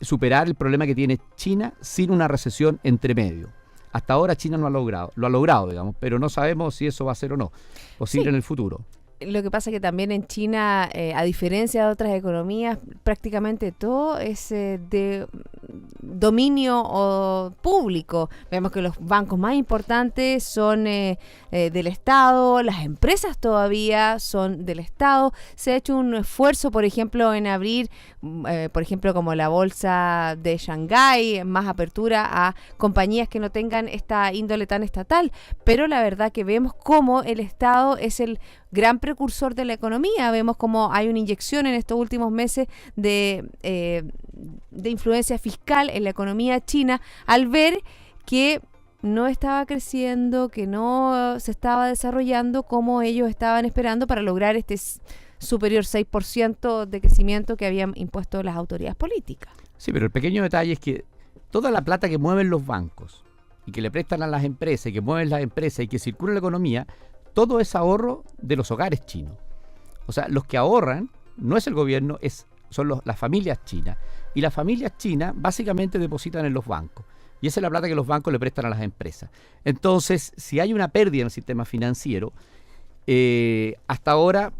superar el problema que tiene China sin una recesión entre medio. Hasta ahora China no lo ha logrado, digamos, pero no sabemos si eso va a ser o no posible en el futuro. Lo que pasa es que también en China, a diferencia de otras economías, prácticamente todo es de dominio público. Vemos que los bancos más importantes son del Estado, las empresas todavía son del Estado. Se ha hecho un esfuerzo, por ejemplo, en abrir, por ejemplo, como la bolsa de Shanghái, más apertura a compañías que no tengan esta índole tan estatal. Pero la verdad que vemos cómo el Estado es el gran precursor de la economía. Vemos como hay una inyección en estos últimos meses de influencia fiscal en la economía china al ver que no estaba creciendo, que no se estaba desarrollando como ellos estaban esperando para lograr este superior 6% de crecimiento que habían impuesto las autoridades políticas. Sí, pero el pequeño detalle es que toda la plata que mueven los bancos y que le prestan a las empresas y que mueven las empresas y que circula en la economía, todo es ahorro de los hogares chinos. O sea, los que ahorran no es el gobierno, son las familias chinas. Y las familias chinas básicamente depositan en los bancos. Y esa es la plata que los bancos le prestan a las empresas. Entonces, si hay una pérdida en el sistema financiero, hasta ahora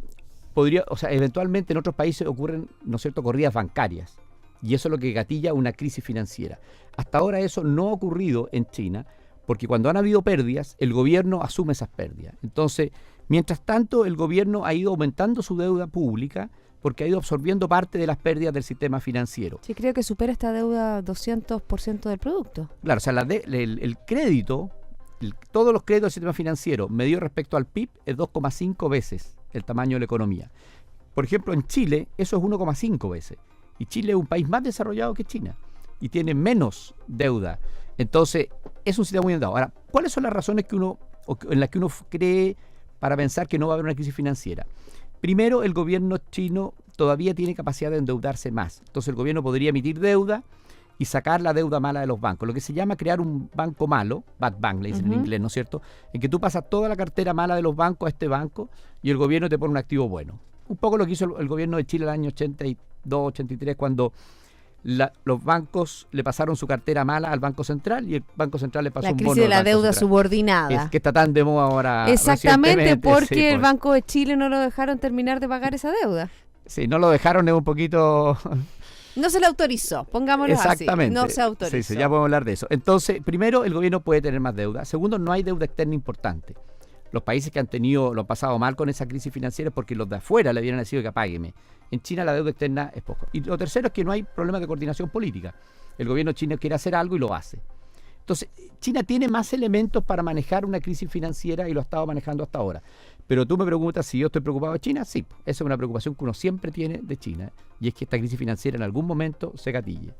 eventualmente en otros países ocurren, ¿no es cierto?, corridas bancarias. Y eso es lo que gatilla una crisis financiera. Hasta ahora eso no ha ocurrido en China, porque cuando han habido pérdidas, el gobierno asume esas pérdidas. Entonces, mientras tanto, el gobierno ha ido aumentando su deuda pública porque ha ido absorbiendo parte de las pérdidas del sistema financiero. Sí, creo que supera esta deuda 200% del producto. Claro, o sea, el crédito, todos los créditos del sistema financiero medido respecto al PIB es 2,5 veces el tamaño de la economía. Por ejemplo, en Chile eso es 1,5 veces. Y Chile es un país más desarrollado que China y tiene menos deuda. Entonces, es un sistema muy endeudado. Ahora, ¿cuáles son las razones en las que uno cree para pensar que no va a haber una crisis financiera? Primero, el gobierno chino todavía tiene capacidad de endeudarse más. Entonces, el gobierno podría emitir deuda y sacar la deuda mala de los bancos. Lo que se llama crear un banco malo, bad bank, le dicen en inglés, ¿no es cierto? En que tú pasas toda la cartera mala de los bancos a este banco y el gobierno te pone un activo bueno. Un poco lo que hizo el gobierno de Chile el año 82, 83, cuando los bancos le pasaron su cartera mala al Banco Central y el Banco Central le pasó un bono. La crisis de la deuda subordinada. Es que está tan de moda ahora. Exactamente, porque el Banco de Chile no lo dejaron terminar de pagar esa deuda. Sí, no lo dejaron, es un poquito... No se le autorizó, pongámoslo así. No se autorizó. Sí, ya podemos hablar de eso. Entonces, primero, el gobierno puede tener más deuda. Segundo, no hay deuda externa importante. Los países que lo han pasado mal con esa crisis financiera es porque los de afuera le habían decidido que apágueme. En China la deuda externa es poco. Y lo tercero es que no hay problema de coordinación política. El gobierno chino quiere hacer algo y lo hace. Entonces, China tiene más elementos para manejar una crisis financiera y lo ha estado manejando hasta ahora. Pero tú me preguntas si yo estoy preocupado de China. Sí, esa es una preocupación que uno siempre tiene de China. Y es que esta crisis financiera en algún momento se gatille.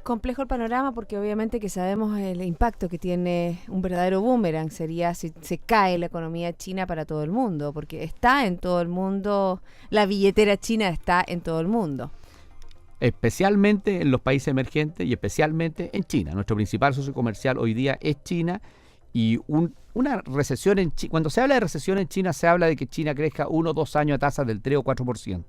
Complejo el panorama porque obviamente que sabemos el impacto que tiene un verdadero boomerang sería si se cae la economía china para todo el mundo, porque está en todo el mundo, la billetera china está en todo el mundo. Especialmente en los países emergentes y especialmente en China. Nuestro principal socio comercial hoy día es China y una recesión en China. Cuando se habla de recesión en China se habla de que China crezca 1 o 2 años a tasas del 3 o 4%.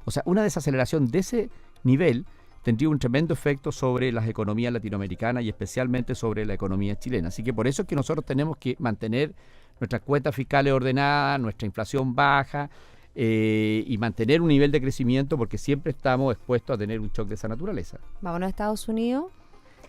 O sea, una desaceleración de ese nivel tendría un tremendo efecto sobre las economías latinoamericanas y especialmente sobre la economía chilena. Así que por eso es que nosotros tenemos que mantener nuestras cuentas fiscales ordenadas, nuestra inflación baja y mantener un nivel de crecimiento porque siempre estamos expuestos a tener un shock de esa naturaleza. Vámonos a Estados Unidos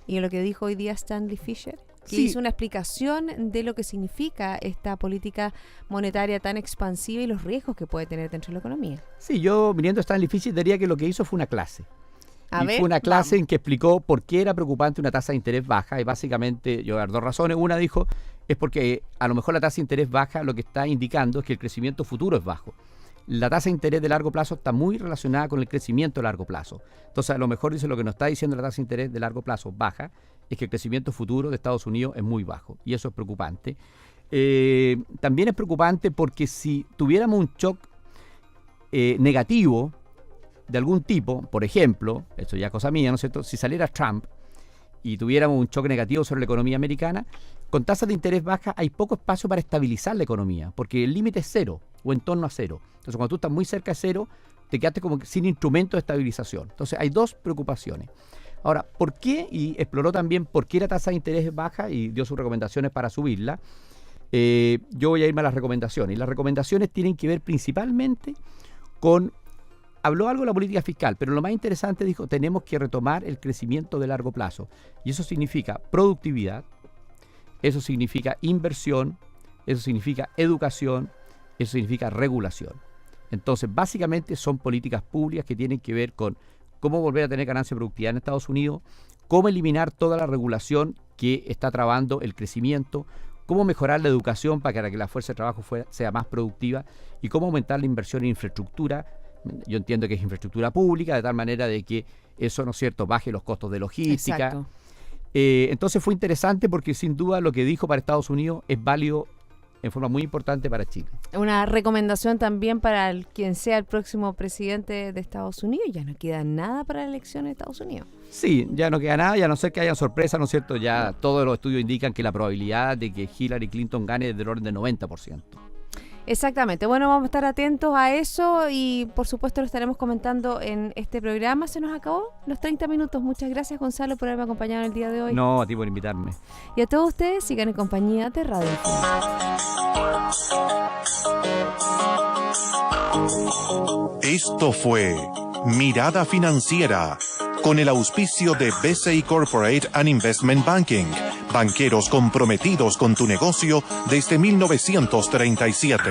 y lo que dijo hoy día Stanley Fischer, que Sí. hizo una explicación de lo que significa esta política monetaria tan expansiva y los riesgos que puede tener dentro de la economía. Sí, yo viniendo a Stanley Fischer diría que lo que hizo fue una clase. Fue una clase vamos. en que explicó por qué era preocupante una tasa de interés baja y básicamente yo voy a dar 2 razones. Una dijo, es porque a lo mejor la tasa de interés baja lo que está indicando es que el crecimiento futuro es bajo. La tasa de interés de largo plazo está muy relacionada con el crecimiento de largo plazo. Entonces a lo mejor dice lo que nos está diciendo la tasa de interés de largo plazo baja es que el crecimiento futuro de Estados Unidos es muy bajo y eso es preocupante. También es preocupante porque si tuviéramos un shock negativo de algún tipo, por ejemplo, esto ya es cosa mía, ¿no es cierto? Si saliera Trump y tuviéramos un choque negativo sobre la economía americana, con tasas de interés bajas hay poco espacio para estabilizar la economía, porque el límite es 0 o en torno a 0. Entonces, cuando tú estás muy cerca de 0, te quedaste como sin instrumento de estabilización. Entonces, hay 2 preocupaciones. Ahora, ¿por qué? Y exploró también por qué la tasa de interés es baja y dio sus recomendaciones para subirla. Yo voy a irme a las recomendaciones. Y las recomendaciones tienen que ver principalmente con... Habló algo de la política fiscal, pero lo más interesante dijo, tenemos que retomar el crecimiento de largo plazo. Y eso significa productividad, eso significa inversión, eso significa educación, eso significa regulación. Entonces, básicamente son políticas públicas que tienen que ver con cómo volver a tener ganancia de productividad en Estados Unidos, cómo eliminar toda la regulación que está trabando el crecimiento, cómo mejorar la educación para que la fuerza de trabajo sea más productiva y cómo aumentar la inversión en infraestructura. Yo entiendo que es infraestructura pública, de tal manera de que eso, ¿no es cierto?, baje los costos de logística. Exacto. Entonces fue interesante porque sin duda lo que dijo para Estados Unidos es válido en forma muy importante para Chile. Una recomendación también para quien sea el próximo presidente de Estados Unidos. Ya no queda nada para la elección de Estados Unidos. Sí, ya no queda nada, ya no ser que haya sorpresa, ¿no es cierto? Ya todos los estudios indican que la probabilidad de que Hillary Clinton gane es del orden del 90%. Exactamente. Bueno, vamos a estar atentos a eso y por supuesto lo estaremos comentando en este programa. Se nos acabó los 30 minutos. Muchas gracias, Gonzalo, por haberme acompañado el día de hoy. No, a ti por invitarme. Y a todos ustedes, sigan en compañía de Radio Infinita. Esto fue Mirada Financiera, con el auspicio de BCI Corporate and Investment Banking, banqueros comprometidos con tu negocio desde 1937.